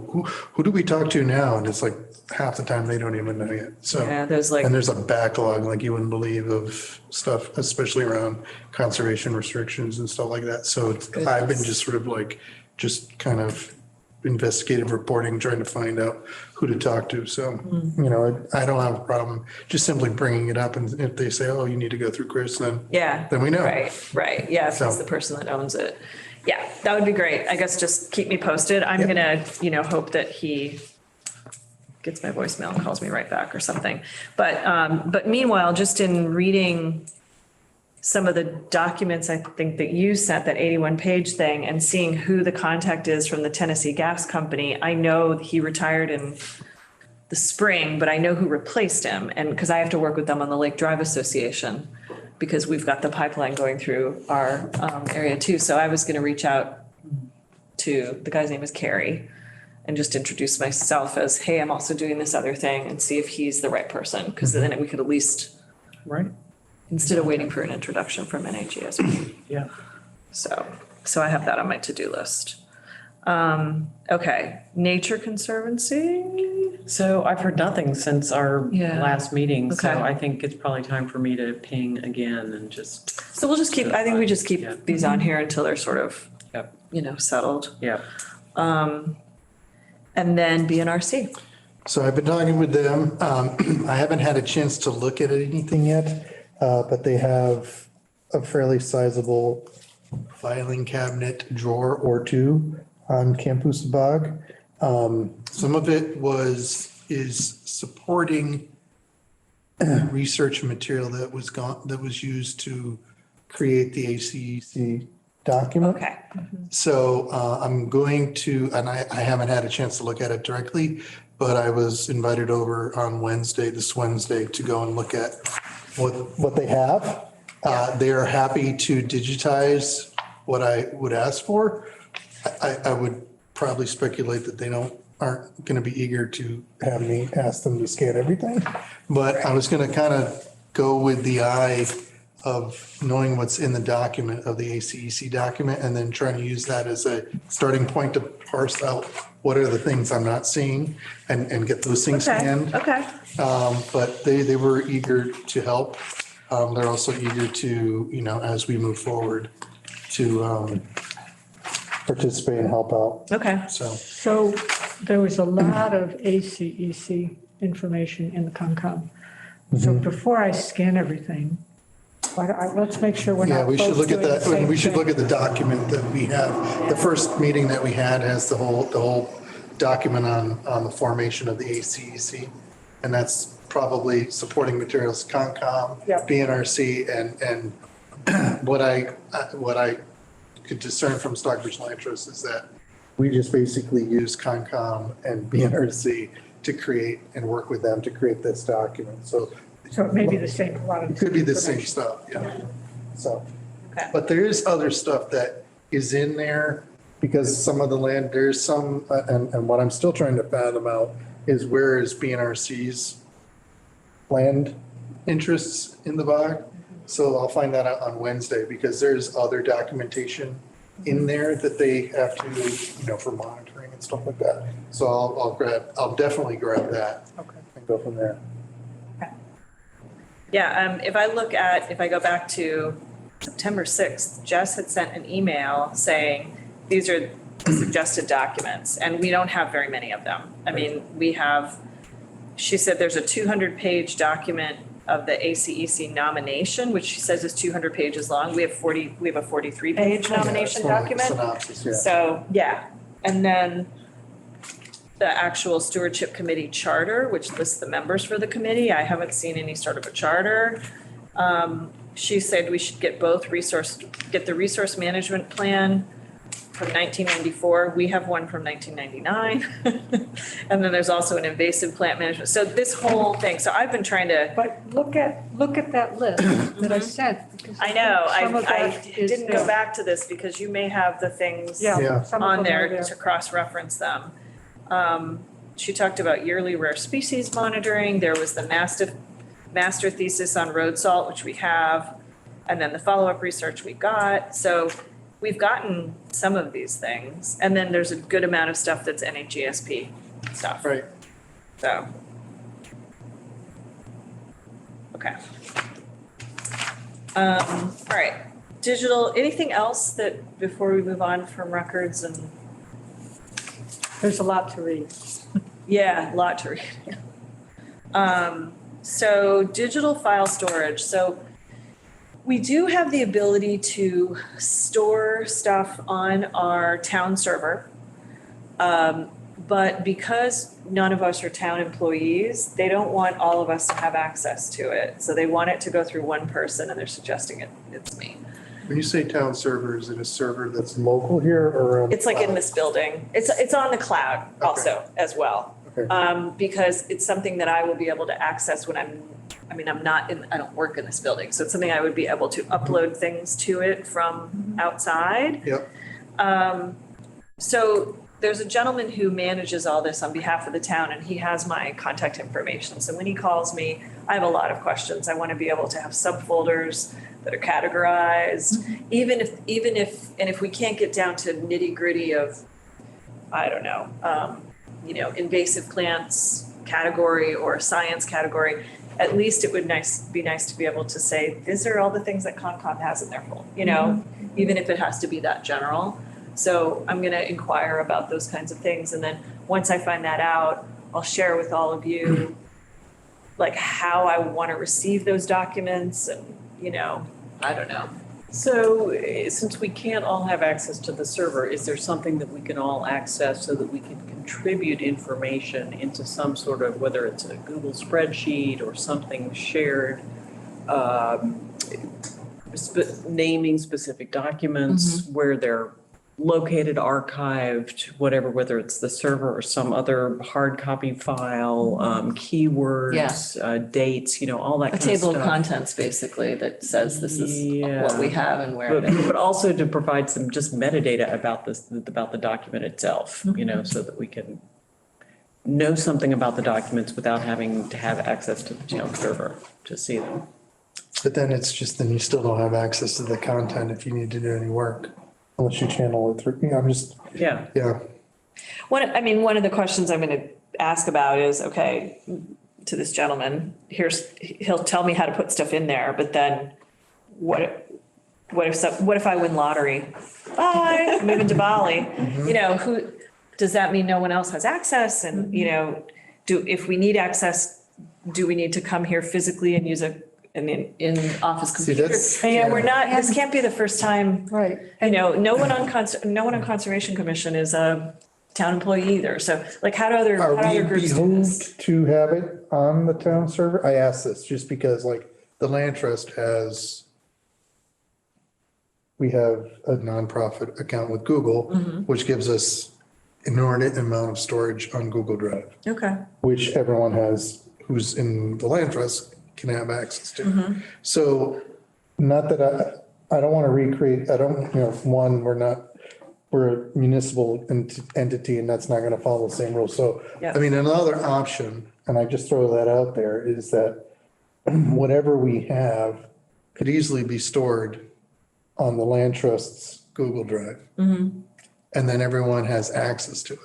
who do we talk to now? And it's like half the time they don't even know yet. So, Yeah, there's like, and there's a backlog like you wouldn't believe of stuff, especially around conservation restrictions and stuff like that. So I've been just sort of like, just kind of investigative reporting, trying to find out who to talk to. So, you know, I don't have a problem just simply bringing it up. And if they say, oh, you need to go through Chris, then yeah. Then we know. Right, yeah, if he's So- the person that owns it. Yeah, that would be great. I guess just keep me posted. I'm Yep. gonna, hope that he gets my voicemail and calls me right back or something. But meanwhile, just in reading some of the documents, I think that you sent, that 81-page thing, and seeing who the contact is from the Tennessee Gas Company, I know he retired in the spring, but I know who replaced him. And because I have to work with them on the Lake Drive Association, because we've got the pipeline going through our area too. So I was going to reach out to, the guy's name is Kerry, and just introduce myself as, hey, I'm also doing this other thing, and see if he's the right person. Because then we could at least, Right. instead of waiting for an introduction from NHESB. Yeah. So I have that on my to-do list. Okay, Nature Conservancy. So I've heard nothing since our Yeah. last meeting, so Okay. I think it's probably time for me to ping again and just, So we'll just keep, I think we just Yeah. keep these on here until they're sort of, Yep. Settled. yeah. And then BNRC. So I've been talking with them. I haven't had a chance to look at anything yet, but they have a fairly sizable filing cabinet drawer or two on Kampoosa Bog. Some of it is supporting research material that was used to create the ACEC document. Okay. So I'm going to, and I haven't had a chance to look at it directly, but I was invited over on this Wednesday, to go and look at what they have. They are happy to digitize what I would ask for. I would probably speculate that they aren't going to be eager to have me ask them to scan everything. But I was going to kind of go with the eye of knowing what's in the document, of the ACEC document, and then trying to use that as a starting point to parse out what are the things I'm not seeing, and get those things scanned. Okay. But they were eager to help. They're also eager to, as we move forward, to participate and help out. Okay. So there was a lot of ACEC information in the Concom. So before I scan everything, let's make sure we're not. Yeah, we should both look at doing the that, same we should look thing. at the document that we have. The first meeting that we had has the whole document on the formation of the ACEC. And that's probably supporting materials, Concom, Yep. BNRC, and what I could discern from Stockbridge Land Trust is that we just basically use Concom and BNRC to create and work with them to create this document. So So it may be the same, a lot of. it could be the same information. stuff, yeah. So, Okay. but there is other stuff that is in there, because some of the land, there's some, and what I'm still trying to fathom out is where is BNRC's land interests in the bog. So I'll find that out on Wednesday, because there's other documentation in there that they have to, for monitoring and stuff like that. So I'll definitely grab that Okay. and go from there. Yeah, if I go back to September 6th, Jess had sent an email saying, these are the suggested documents, and we don't have very many of them. I mean, she said there's a 200-page document of the ACEC nomination, which she says is 200 pages long. We have a 43-page nomination Yeah, it's more like a document. synopsis, yeah. So, yeah, and then the actual stewardship committee charter, which lists the members for the committee. I haven't seen any sort of a charter. She said we should get the resource management plan from 1994. We have one from 1999. And then there's also an invasive plant management. So this whole thing, so I've been trying to, But look at that list that I sent. because I know, some of I that is didn't go there. back to this because you may have the things Yeah. some of on them are there to cross-reference them. She talked about yearly rare species monitoring. There was the master thesis on road salt, which we have, and then the follow-up research we got. So we've gotten some of these things. And then there's a good amount of stuff that's NHGSP stuff. Right. So. Okay. All right, digital, anything else that, before we move on from records and, There's a lot to read. yeah, a lot to read. So digital file storage, so we do have the ability to store stuff on our town server. But because none of us are town employees, they don't want all of us to have access to it. So they want it to go through one person, and they're suggesting it's me. When you say town server, is it a server that's local here or? It's like in this building. It's on the cloud also as well. Okay. Because it's something that I will be able to access when I don't work in this building. So it's something I would be able to upload things to it from outside. Yep. So there's a gentleman who manages all this on behalf of the town, and he has my contact information. So when he calls me, I have a lot of questions. I want to be able to have subfolders that are categorized, even if we can't get down to nitty gritty of, I don't know, invasive plants category or science category. At least it would be nice to be able to say, these are all the things that Concom has in their folder, even if it has to be that general. So I'm going to inquire about those kinds of things. And then once I find that out, I'll share with all of you, like how I want to receive those documents and, I don't know. So since we can't all have access to the server, is there something that we can all access so that we can contribute information into some sort of, whether it's a Google spreadsheet or something shared, naming specific documents where they're located, archived, whatever, whether it's the server or some other hard copy file, keywords, dates, all that A kind of table of stuff. contents, basically, that says this is what we have and where it But, is. but also to provide some just metadata about the document itself, so that we can know something about the documents without having to have access to the town server to see them. But then then you still don't have access to the content if you need to do any work, unless you channel it through, Yeah. yeah. One of the questions I'm going to ask about is, okay, to this gentleman, he'll tell me how to put stuff in there, but then what if I win lottery? Bye, I'm moving to Bali. Does that mean no one else has access? And, if we need access, do we need to come here physically and use an in-office computer? This can't be the first time. Right. No one on Conservation Commission is a town employee either. So like, how do other groups do this? Behooved to have it on the town server? I ask this just because like the Land Trust we have a nonprofit account with Google, which gives us inordinate amount of storage on Google Drive, Okay. which everyone who's in the Land Trust can have access to. So not that I don't want to recreate, we're a municipal entity and that's not going to follow the same rules. So, Yeah. Another option, and I just throw that out there, is that whatever we have could easily be stored on the Land Trust's Google Drive. And then everyone has access to it.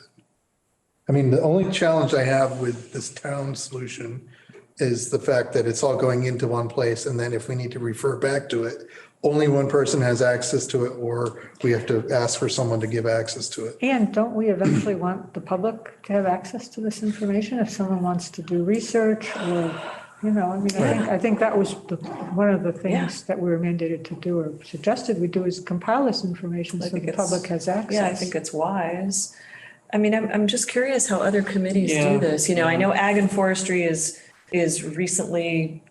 The only challenge I have with this town solution is the fact that it's all going into one place. And then if we need to refer back to it, only one person has access to it, or we have to ask for someone to give access to it. And don't we eventually want the public to have access to this information if someone wants to do research or, I think that was one of the things that we were mandated to do or suggested we do is compile this information so the public has access. Yeah, I think it's wise. I'm just curious how other committees do this. I know Ag and Forestry is recently,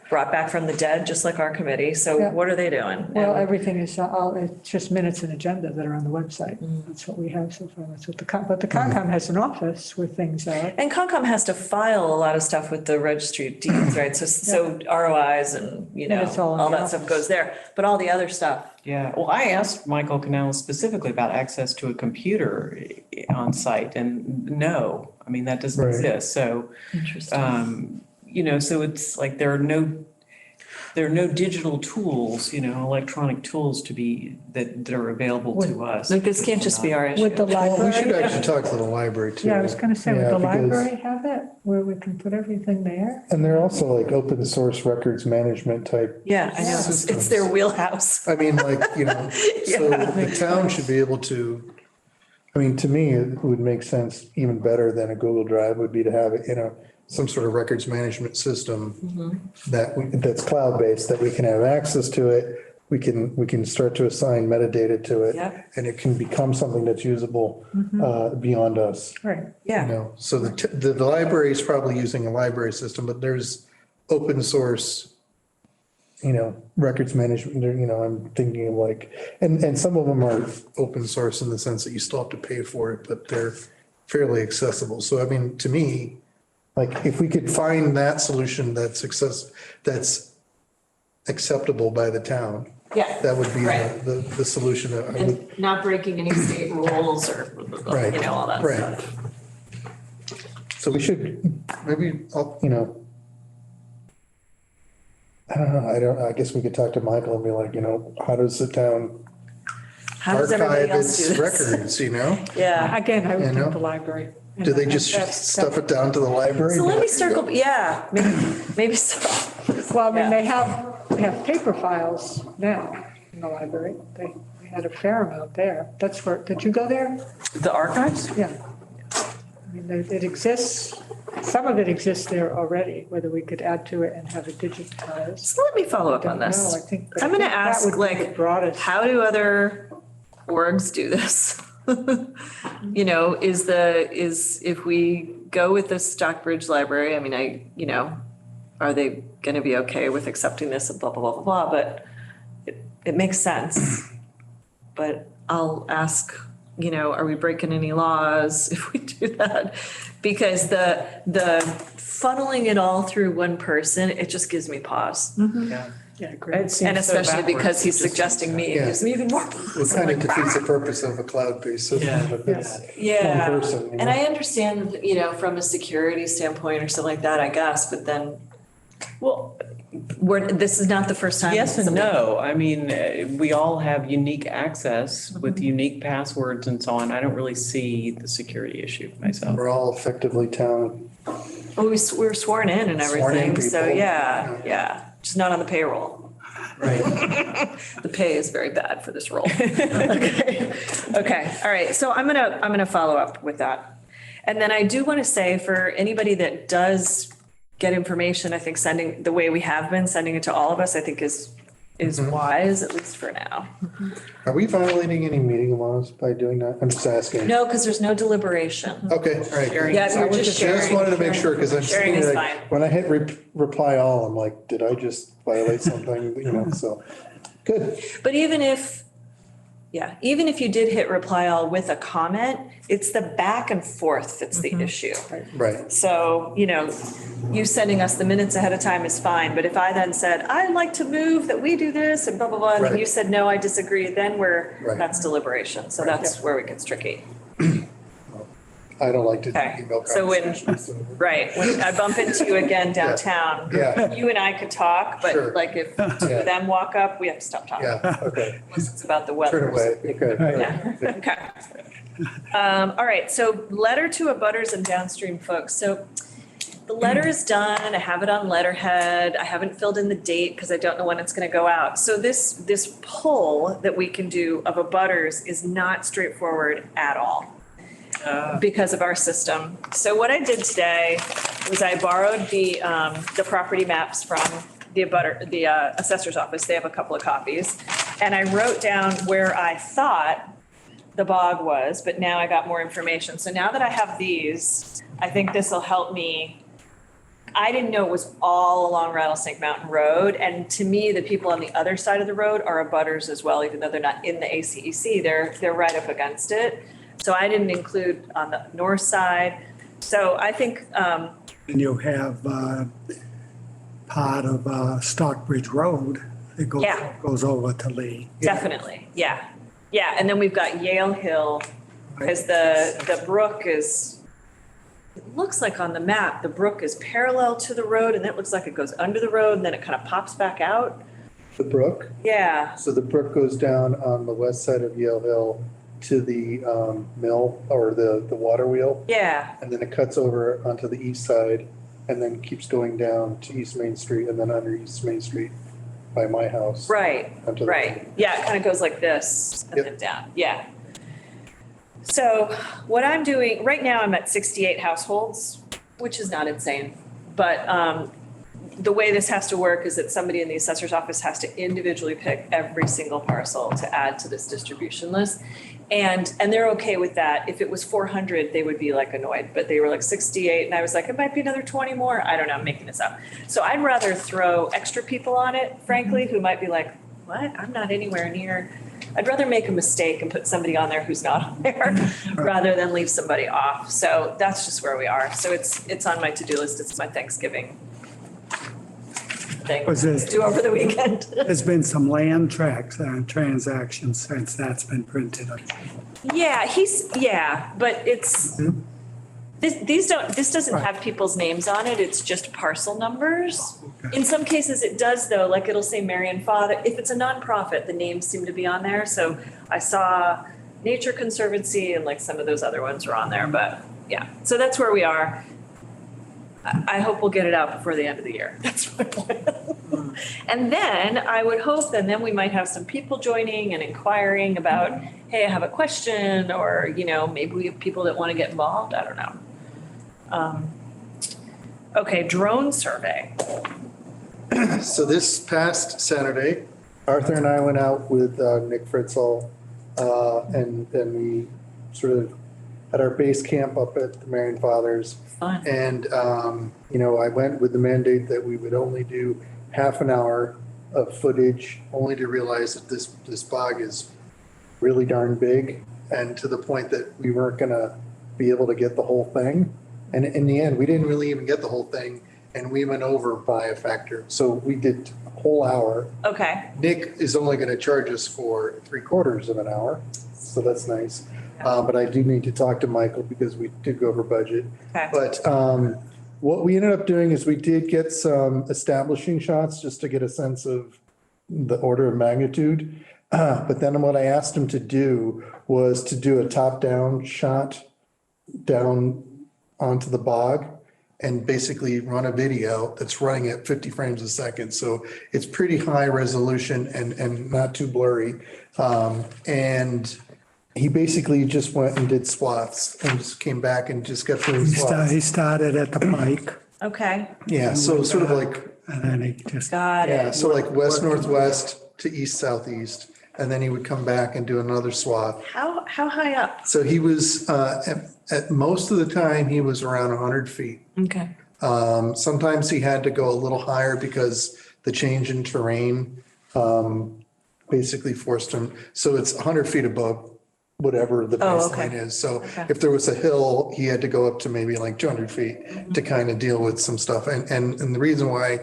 brought back from the dead, just like our committee. So Yeah. what are they doing? Well, everything is, it's just minutes and agenda that are on the website. That's what we have so far. That's what but the Concom has an office where things are. And Concom has to file a lot of stuff with the registry of deeds, right? So ROIs and, it's all in all the that stuff office. goes there. But all the other stuff, Yeah, well, I asked Michael Canales specifically about access to a computer on site and no, that doesn't Right. exist. So, interesting. so it's like there are no, there are no digital tools, electronic tools that are available to us. Like, this can't just be our issue. Would the Well, we should library, actually talk to the library too. yeah, I was gonna say, would Yeah, the because- library have it, where we can put everything there? And they're also like open source records management type. Yeah, I know. It's their wheelhouse. I mean, like, so the town should be able to, I mean, to me, it would make sense even better than a Google Drive would be to have it, some sort of records management system that's cloud-based, that we can have access to it. We can start to assign metadata to it. Yep. And it can become something that's usable beyond us. Right, Yeah. So the library is probably using a library system, but there's open source, Records management, I'm thinking of like, and some of them are, open source in the sense that you still have to pay for it, but they're fairly accessible. So I mean, to me, like, if we could find that solution that's acceptable by the town, Yeah. that would be Right. the solution. I would- And not breaking any state rules or, Right, all that right. stuff. so we should, Maybe, I don't know, I guess we could talk to Michael and be like, how does the town, How does everybody archive else do its this? records, Yeah. again, I would You know? think the library. Do they just stuff it down to the library? So let me circle, yeah, maybe so. Well, I mean, Yeah. they have paper files now in the library. They had a fair amount there. That's where, did you go there? The archives? Yeah. I mean, it exists, some of it exists there already, whether we could add to it and have it digitized. So let me follow up on Don't this. know, I think I'm gonna that ask, would be the like, broadest. how do other orgs do this? If we go with the Stockbridge Library, I mean, are they gonna be okay with accepting this and blah, blah, blah, blah, blah, but it makes sense. But I'll ask, are we breaking any laws if we do that? Because the funneling it all through one person, it just gives me pause. Yeah. Yeah, great. And especially because backwards. he's It just suggesting me, it Yeah. gives me even more It pause. kind of defeats the purpose of a cloud-based system. Yeah. If it's- Yeah, one person, and I understand, from a security standpoint or something like that, I guess, but then, Well, this is not the first time. yes and somebody- no. I mean, we all have unique access with unique passwords and so on. I don't really see the security issue myself. we're all effectively town. Well, we were sworn in and Sworn in everything, so people. yeah, just not on the payroll. Right. The pay is very bad for this role. Okay, all right, so I'm gonna follow up with that. And then I do want to say, for anybody that does get information, I think sending, the way we have been, sending it to all of us, I think is wise, at least for now. Are we violating any meeting laws by doing that? I'm just asking. No, because there's no deliberation. Okay, all right. Sharing. Yeah, we're just Just sharing. wanted to make sure, because I'm Sharing seeing is like, fine. When I hit reply all, I'm like, did I just violate something, so, good. But even if you did hit reply all with a comment, it's the back and forth that's the issue. right, So, you sending us the minutes ahead of time is fine, but if I then said, I'd like to move that we do this and blah, blah, blah, and then Right. you said, no, I disagree, then Right. that's deliberation. So that's where it gets tricky. I don't like to do Okay, email so when- conversations. so- Right, when I bump into you again downtown, yeah, you and I could talk, Sure. but like if two Yeah. of them walk up, we have to stop talking. yeah. Okay, Unless it's about the weather. Turn away. okay. Yeah, okay. All right, so letter to abutters and downstream folks. So the letter is done, I have it on letterhead, I haven't filled in the date because I don't know when it's gonna go out. So this poll that we can do of abutters is not straightforward at all because of our system. So what I did today was I borrowed the property maps from the assessor's office. They have a couple of copies. And I wrote down where I thought the bog was, but now I got more information. So now that I have these, I think this will help me. I didn't know it was all along Rattlesnake Mountain Road. And to me, the people on the other side of the road are abutters as well, even though they're not in the ACEC, they're right up against it. So I didn't include on the north side. So I think, And you have part of Stockbridge Road that Yeah. goes over to Lee. definitely, yeah. Yeah, and then we've got Yale Hill, because the brook is it looks like on the map, the brook is parallel to the road and it looks like it goes under the road and then it kind of pops back out. The brook, Yeah, so the brook goes down on the west side of Yale Hill to the mill or the water wheel. yeah, And then it cuts over onto the east side and then keeps going down to East Main Street and then under East Main Street by my house. right, Onto the- right. Yeah, it kind of goes like this and Yep. then down, yeah. So what I'm doing, right now I'm at 68 households, which is not insane. But the way this has to work is that somebody in the assessor's office has to individually pick every single parcel to add to this distribution list. And they're okay with that. If it was 400, they would be like annoyed, but they were like 68 and I was like, it might be another 20 more. I don't know, I'm making this up. So I'd rather throw extra people on it, frankly, who might be like, what? I'm not anywhere near. I'd rather make a mistake and put somebody on there who's not on there rather than leave somebody off. So that's just where we are. So it's on my to-do list. It's my Thanksgiving thing Was to it- do over the weekend. There's been some land transactions since that's been printed. Yeah, but it's, this doesn't Right. have people's names on it. It's just parcel numbers. In some cases it does though, like it'll say Marion Father. If it's a nonprofit, the names seem to be on there. So I saw Nature Conservancy and like some of those other ones were on there, but yeah. So that's where we are. I hope we'll get it out before the end of the year. That's what. And then I would hope that then we might have some people joining and inquiring about, hey, I have a question, or, you know, maybe we have people that want to get involved. I don't know. Okay, drone survey. So this past Saturday, Arthur and I went out with Nick Fritzl, and we sort of at our base camp up at the Marion Fathers. Fun. And, you know, I went with the mandate that we would only do half an hour of footage, only to realize that this bog is really darn big, and to the point that we weren't gonna be able to get the whole thing. And in the end, we didn't really even get the whole thing, and we went over by a factor. So we did a whole hour. Okay, Nick is only gonna charge us for 3/4 of an hour, so that's nice. But I do need to talk to Michael because we did go over budget. okay. But what we ended up doing is we did get some establishing shots just to get a sense of the order of magnitude. But then what I asked him to do was to do a top-down shot down onto the bog and basically run a video that's running at 50 frames a second. So it's pretty high resolution and not too blurry. And he basically just went and did swaths and just came back and just kept doing swaths. He started at the pike Okay, Yeah, so sort of like, and then he just, got yeah, it. so like west northwest to east southeast. And then he would come back and do another swath. How high up? So he was, at most of the time, he was around 100 feet. Okay. Sometimes he had to go a little higher because the change in terrain basically forced him. So it's 100 feet above whatever the Oh, okay. baseline is. So Okay. if there was a hill, he had to go up to maybe like 200 feet to kind of deal with some stuff. And the reason why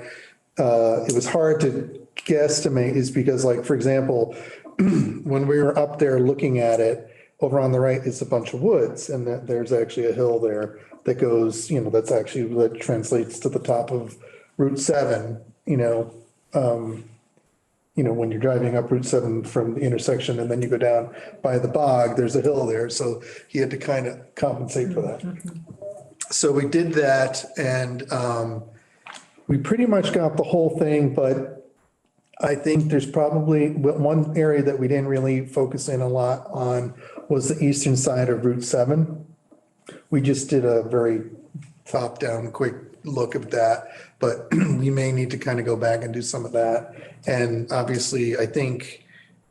it was hard to guesstimate is because, like, for example, when we were up there looking at it, over on the right is a bunch of woods, and there's actually a hill there that goes, you know, that's actually what translates to the top of Route 7, when you're driving up Route 7 from the intersection and then you go down by the bog, there's a hill there. So he had to kind of compensate for that. So we did that, and we pretty much got the whole thing, but I think there's probably one area that we didn't really focus in a lot on was the eastern side of Route 7. We just did a very top-down, quick look at that, but we may need to kind of go back and do some of that. And obviously, I think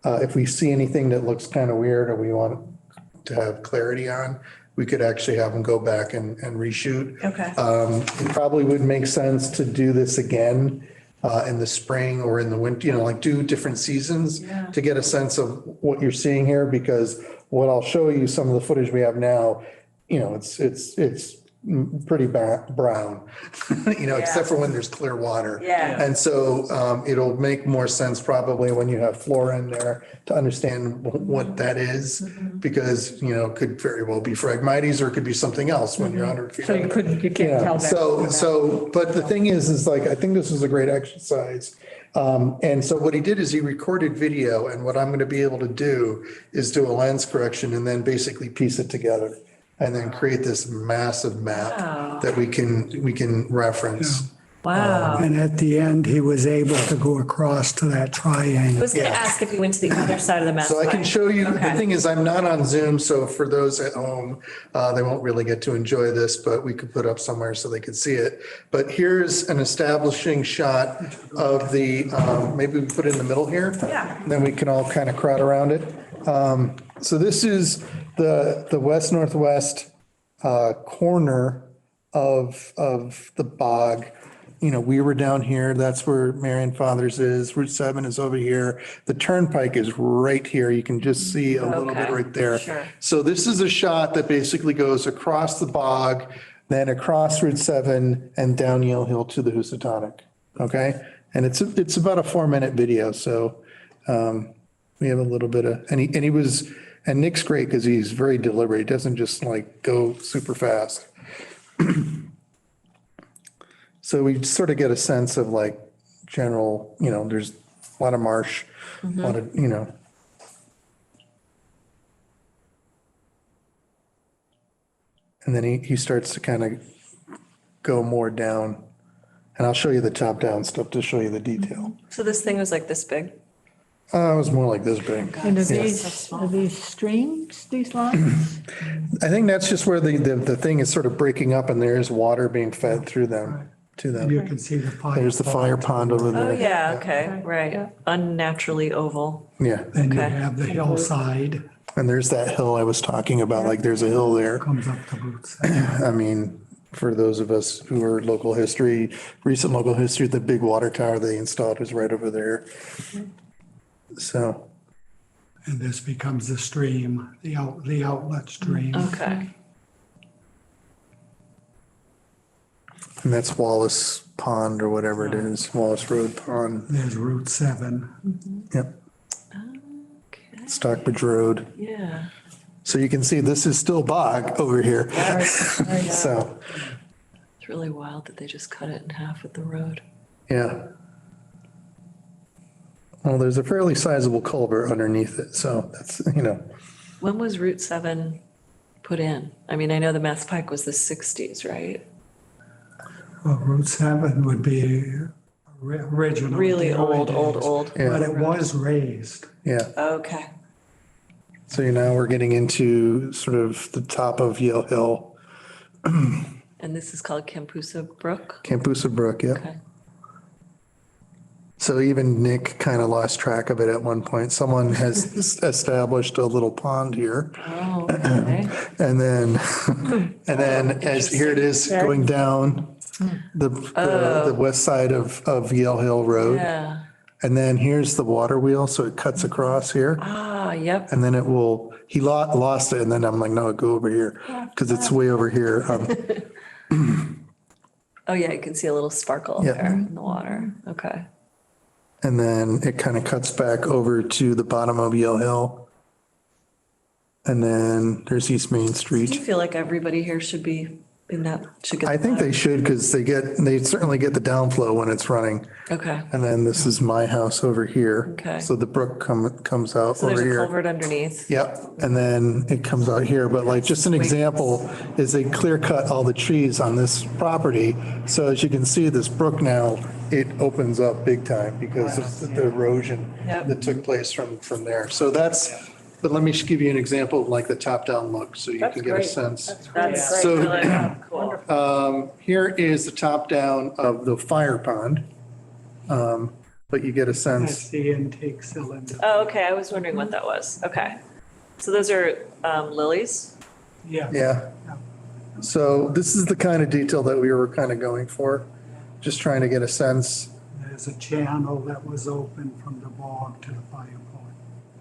if we see anything that looks kind of weird or we want to have clarity on, we could actually have them go back and reshoot. Okay. It probably would make sense to do this again in the spring or in the winter, like do different seasons Yeah. to get a sense of what you're seeing here, because what I'll show you, some of the footage we have now, it's pretty brown, except for when there's clear water. Yeah. And so it'll make more sense probably when you have flora in there to understand what that is, because, it could very well be Phragmites or it could be something else when you're 100 feet. So you can't tell that. But the thing is like, I think this was a great exercise. And so what he did is he recorded video, and what I'm going to be able to do is do a lens correction and then basically piece it together and then create this massive map that we can reference. Wow. And at the end, he was able to go across to that I triangle. was gonna ask if you went to the other side of the map. So I can show you, the Okay. thing is, I'm not on Zoom, so for those at home, they won't really get to enjoy this, but we could put up somewhere so they could see it. But here's an establishing shot of the, maybe we put it in the middle here. Yeah. Then we can all kind of crowd around it. So this is the west-northwest corner of the bog. We were down here, that's where Marion Fathers is, Route 7 is over here. The turnpike is right here, you can just see a little bit Okay, right there. sure. So this is a shot that basically goes across the bog, then across Route 7 and down Yale Hill to the Housatonic, okay? And it's about a 4-minute video, so we have a little bit of, and Nick's great because he's very deliberate, he doesn't just like go super fast. So we sort of get a sense of like general, there's a lot of marsh, a lot of, and then he starts to kind of go more down. And I'll show you the top down stuff to show you the detail. So this thing was like this big? It was more like this big. And Yeah. are these streams, these lines? I think that's just where the thing is sort of breaking up and there's water being fed through them, to And you them. can see the fire. There's the fire pond over Oh, there. yeah, okay, Yeah. right. Unnaturally oval. Yeah. Then you Okay. have the hillside, And there's that hill I was talking about, like there's a hill there. comes up to Route 7. I mean, for those of us who are recent local history, the big water tower they installed is right over there. So, And this becomes the stream, the outlet stream. Okay. and that's Wallace Pond or whatever it is, Wallace Road Pond. There's Route 7. Yep, Okay. Stockbridge Road. Yeah. So you can see this is still bog over here. So, It's really wild that they just cut it in half with the road. yeah. Well, there's a fairly sizable culvert underneath it, so that's, When was Route 7 put in? I mean, I know the Mass Pike was the 60s, right? Well, Route 7 would be original. Really the early old, old, days. old. But it was raised. yeah. Okay. So now we're getting into sort of the top of Yale Hill, And this is called Kampoosa Brook? Kampoosa Brook, yeah. Okay. So even Nick kind of lost track of it at one point. Someone has established a little pond here. Oh, okay. And then, as here it is going down the west side of Yale Hill Road. Yeah. And then here's the water wheel, so it cuts across here. Ah, yep. And then he lost it, and then I'm like, no, go over here, because it's way over here. Oh, yeah, you can see a little sparkle Yeah. there in the water. Okay. And then it kind of cuts back over to the bottom of Yale Hill. And then there's East Main Do you Street. feel like everybody here should be in that, should get? I think they should, because they certainly get the downflow when it's running. Okay. And then this is my house over here. Okay. So the brook comes out So there's over a here. culvert underneath. Yep, and then it comes out here, but like, just an example is they clear cut all the trees on this property. So as you can see, this brook now, it opens up big time because of the erosion Yep. that took place from there. So but let me just give you an example of like the top-down look, so you That's can get a great. sense. That's So- really cool. Here is the top-down of the fire pond. But you get a That's sense, the intake cylinder. Oh, okay, I was wondering what that was. Okay. So those are lilies? Yeah. yeah. So this is the kind of detail that we were kind of going for, just trying to get a sense. There's a channel that was open from the bog to the fire point.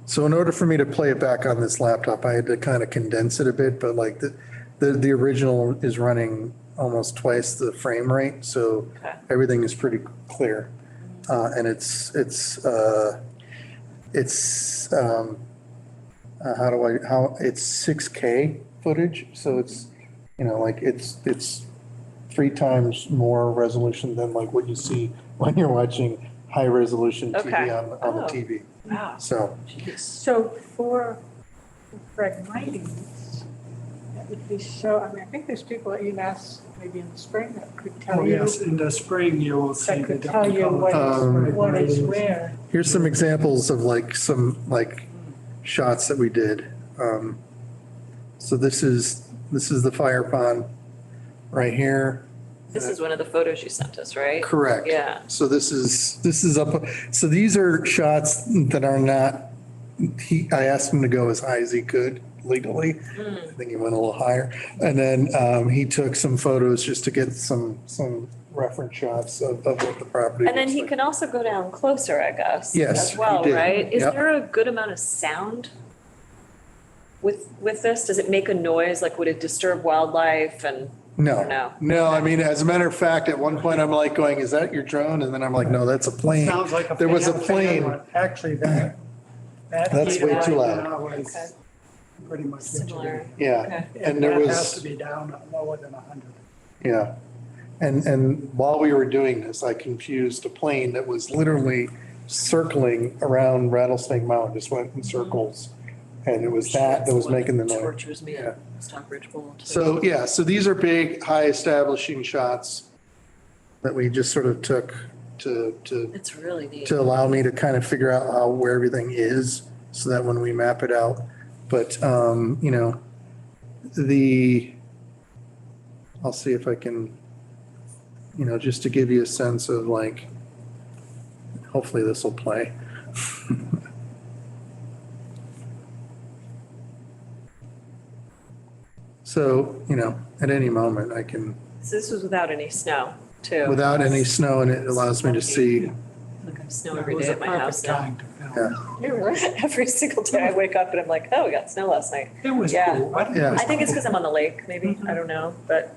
So in order for me to play it back on this laptop, I had to kind of condense it a bit, but like The original is running almost twice the frame rate, so Okay. everything is pretty clear. And it's 6K footage, so it's, like it's 3 times more resolution than like what you see when you're watching high resolution TV Okay. on the Oh. TV. Wow. So, So for Phragmites, that would be so, I mean, I think there's people at UMass maybe in the spring that could Oh, tell you, yes, in the spring you will see that the could tell different you colors. what is where. here's some examples of some shots that we did. So this is the fire pond right here. This is one of the photos you sent us, right? Correct. Yeah. So this is up, so these are shots that are not, I asked him to go as high as he could legally. I think he went a little higher. And then he took some photos just to get some reference shots of what the property And then looks he like. can also go down closer, I guess. Yes, As well, he did. right? Is Yep. there a good amount of sound with this? Does it make a noise? Like, would it disturb wildlife and? No. No, I mean, as a matter of fact, at one point I'm like going, is that your drone? And then I'm like, no, that's a plane. Sounds like a. There was a fan, plane. but Actually, that. That's way too loud. Okay. Pretty much. what you Similar. do. Yeah. Okay. And there That has to was, be down lower than 100. yeah. And while we were doing this, I confused a plane that was literally circling around Rattlesnake Mountain, just went in circles. And it was that was making the noise. Tortures me Yeah. at Stockbridge Bowl. too. So, yeah, so these are big, high establishing shots that we just sort of took to It's really neat. to allow me to kind of figure out where everything is, so that when we map it out. But, I'll see if I can, just to give you a sense of like, hopefully this will play. So, at any moment I can, So this was without any snow, too. without any snow, and it allows me to see, Like I have snow It every was day a at my house perfect now. time to film. yeah. You're right. Every single day I wake up and I'm like, oh, we got snow last night. It was Yeah. cool. Yeah. I think it's because I'm on the lake, maybe. I don't know, but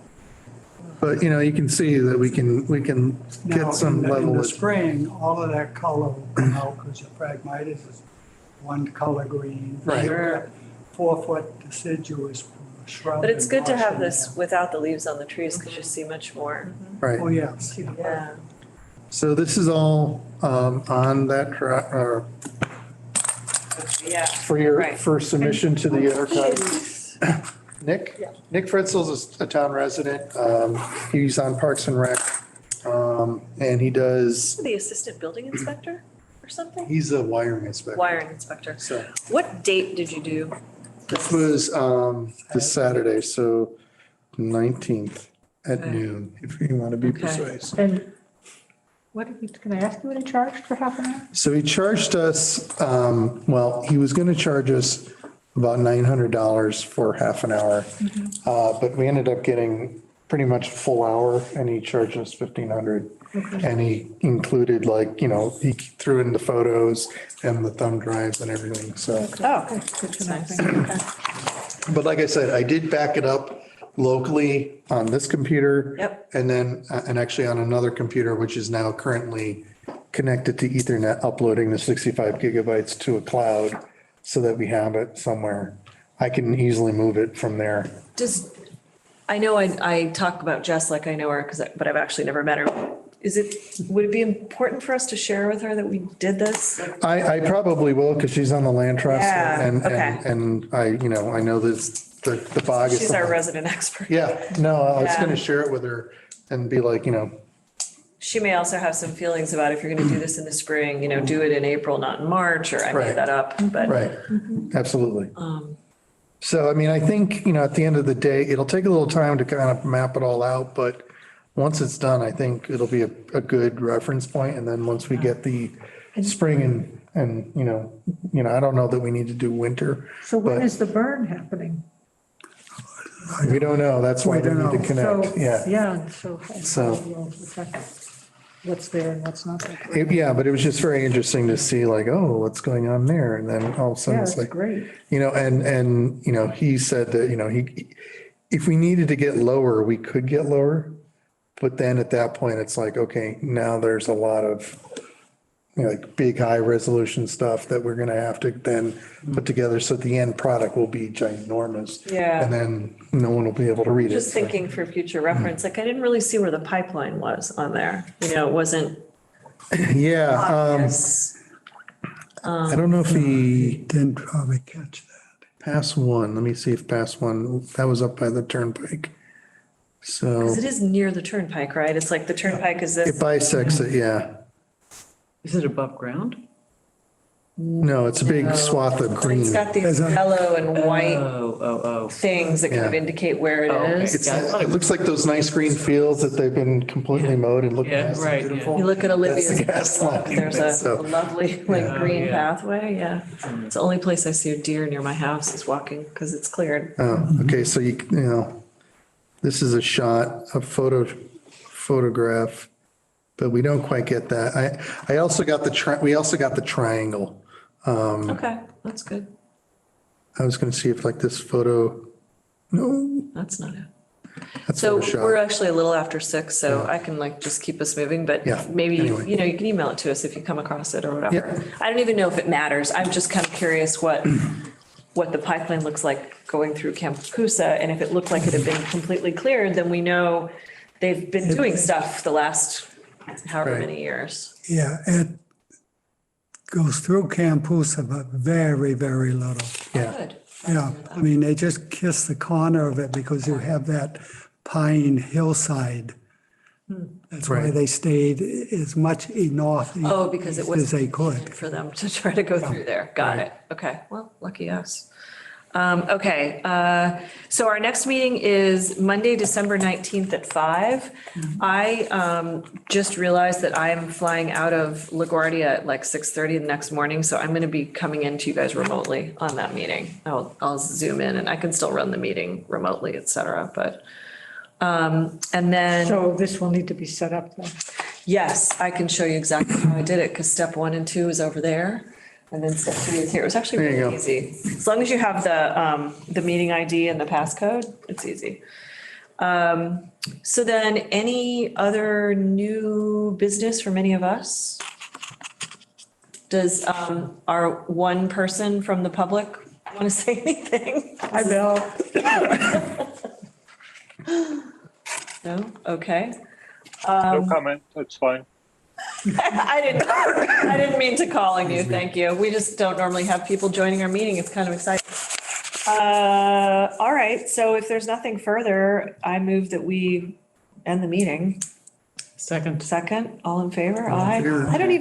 But, you can see that we can Now, get some in level the of, spring, all of that color will come out because the Phragmites is one color green. Right. Sure. 4-foot deciduous shrub. but it's and good to brush have in this there. without the leaves on the trees because you see much more. right. Oh, yeah. See the Yeah. So this is all on that Yeah. for Right. submission to the archive. Nick Fritzel's a town resident. He's on Parks and Rec. And he does, The assistant building inspector or something? he's a wiring inspector. Wiring inspector. So What date did you do? this was this Saturday, so 19th at Okay. noon, if you want to be Okay. precise. And can I ask you what he charged for half an hour? So he charged us, he was going to charge us about $900 for half an hour. But we ended up getting pretty much a full hour, and he charged us $1,500. And he included he threw in the photos and the thumb drives and everything, so. Oh, Good to know, nice. thank you. But like I said, I did back it up locally on this computer. Yep. And then, and actually on another computer, which is now currently connected to Ethernet, uploading the 65 gigabytes to a cloud so that we have it somewhere. I can easily move it from there. I know I talk about Jess like I know her, but I've actually never met her. Would it be important for us to share with her that we did this? I probably will, because she's on the land trust. Yeah, And okay. I know this, the bog is. She's our resident expert. Yeah, no, I was Yeah. going to share it with her and be like, She may also have some feelings about if you're going to do this in the spring, do it in April, not in March, or I Right. made that up, but. right, absolutely. So, I mean, I think, at the end of the day, it'll take a little time to kind of map it all out, but once it's done, I think it'll be a good reference point. And then once we get the spring and, I don't know that we need to do winter. So when But- is the burn happening? We don't know. That's why We we don't need to know. connect. So, Yeah. Yeah, so. So- will affect what's there and what's not there. Yeah, but it was just very interesting to see like, oh, what's going on there? And then all of a sudden Yeah, it's that's like, great. and he said that, if we needed to get lower, we could get lower. But then at that point, it's like, okay, now there's a lot of, you know, like big high resolution stuff that we're gonna have to then put together. So the end product will be ginormous. Yeah. And then no one will be able to read it. Just thinking for future reference, like I didn't really see where the pipeline was on there. You know, it wasn't Yeah, obvious. I don't know if he Didn't probably catch that. pass one. Let me see if pass one, that was up by the turnpike. So 'Cause it is near the turnpike, right? It's like the turnpike is it this. bisects it, yeah. Is it above ground? No, it's a big swath of But green. it's got these There's a- yellow and white Oh. things that kind of Yeah. indicate where it Oh, okay. is. Yeah, I thought It looks like those nice green fields that they've been completely mowed and look Yeah, nice and right, yeah. beautiful. You look at Olivia's, That's the gas line. there's a So- lovely like green yeah. pathway, yeah. It's the only place I see a deer near my house is walking because it's cleared. Oh, okay, so you know, this is a shot, a photograph, but we don't quite get that. I also got we also got the triangle. Okay, that's good. I was gonna see if like this photo, no, That's not it. that's So we're Photoshop. actually a little after 6, so I can like just keep us moving, but Yeah, maybe, anyway. you know, you can email it to us if you come across it or whatever. Yeah. I don't even know if it matters. I'm just kind of curious what the pipeline looks like going through Kampoosa. And if it looked like it had been completely cleared, then we know they've been doing stuff the last however Right. many years. Yeah, it goes through Kampoosa, but very, very little. Yeah, Good. Yeah, I mean, they just kiss the corner of it because you have that pine hillside. That's why Right. they stayed as much north Oh, because it was as they could. for them to try to go through there. Got it. Okay, well, lucky us. Okay, so our next meeting is Monday, December 19th at 5. I just realized that I am flying out of LaGuardia at like 6:30 the next morning, so I'm going to be coming in to you guys remotely on that meeting. I'll Zoom in and I can still run the meeting remotely, et cetera, but, and then. So this will need to be set up then. Yes, I can show you exactly how I did it, because step 1 and 2 is over there, and then step 3 is here. It was actually There you really go. easy. As long as you have the meeting ID and the passcode, it's easy. So then, any other new business from any of us? Does our one person from the public want to say anything? Hi, Bill. No? Okay. No comment, that's fine. I didn't mean to call on you, thank you. We just don't normally have people joining our meeting, it's kind of exciting. All right, so if there's nothing further, I move that we end the meeting. Second. Second, all in favor? Aye. I don't even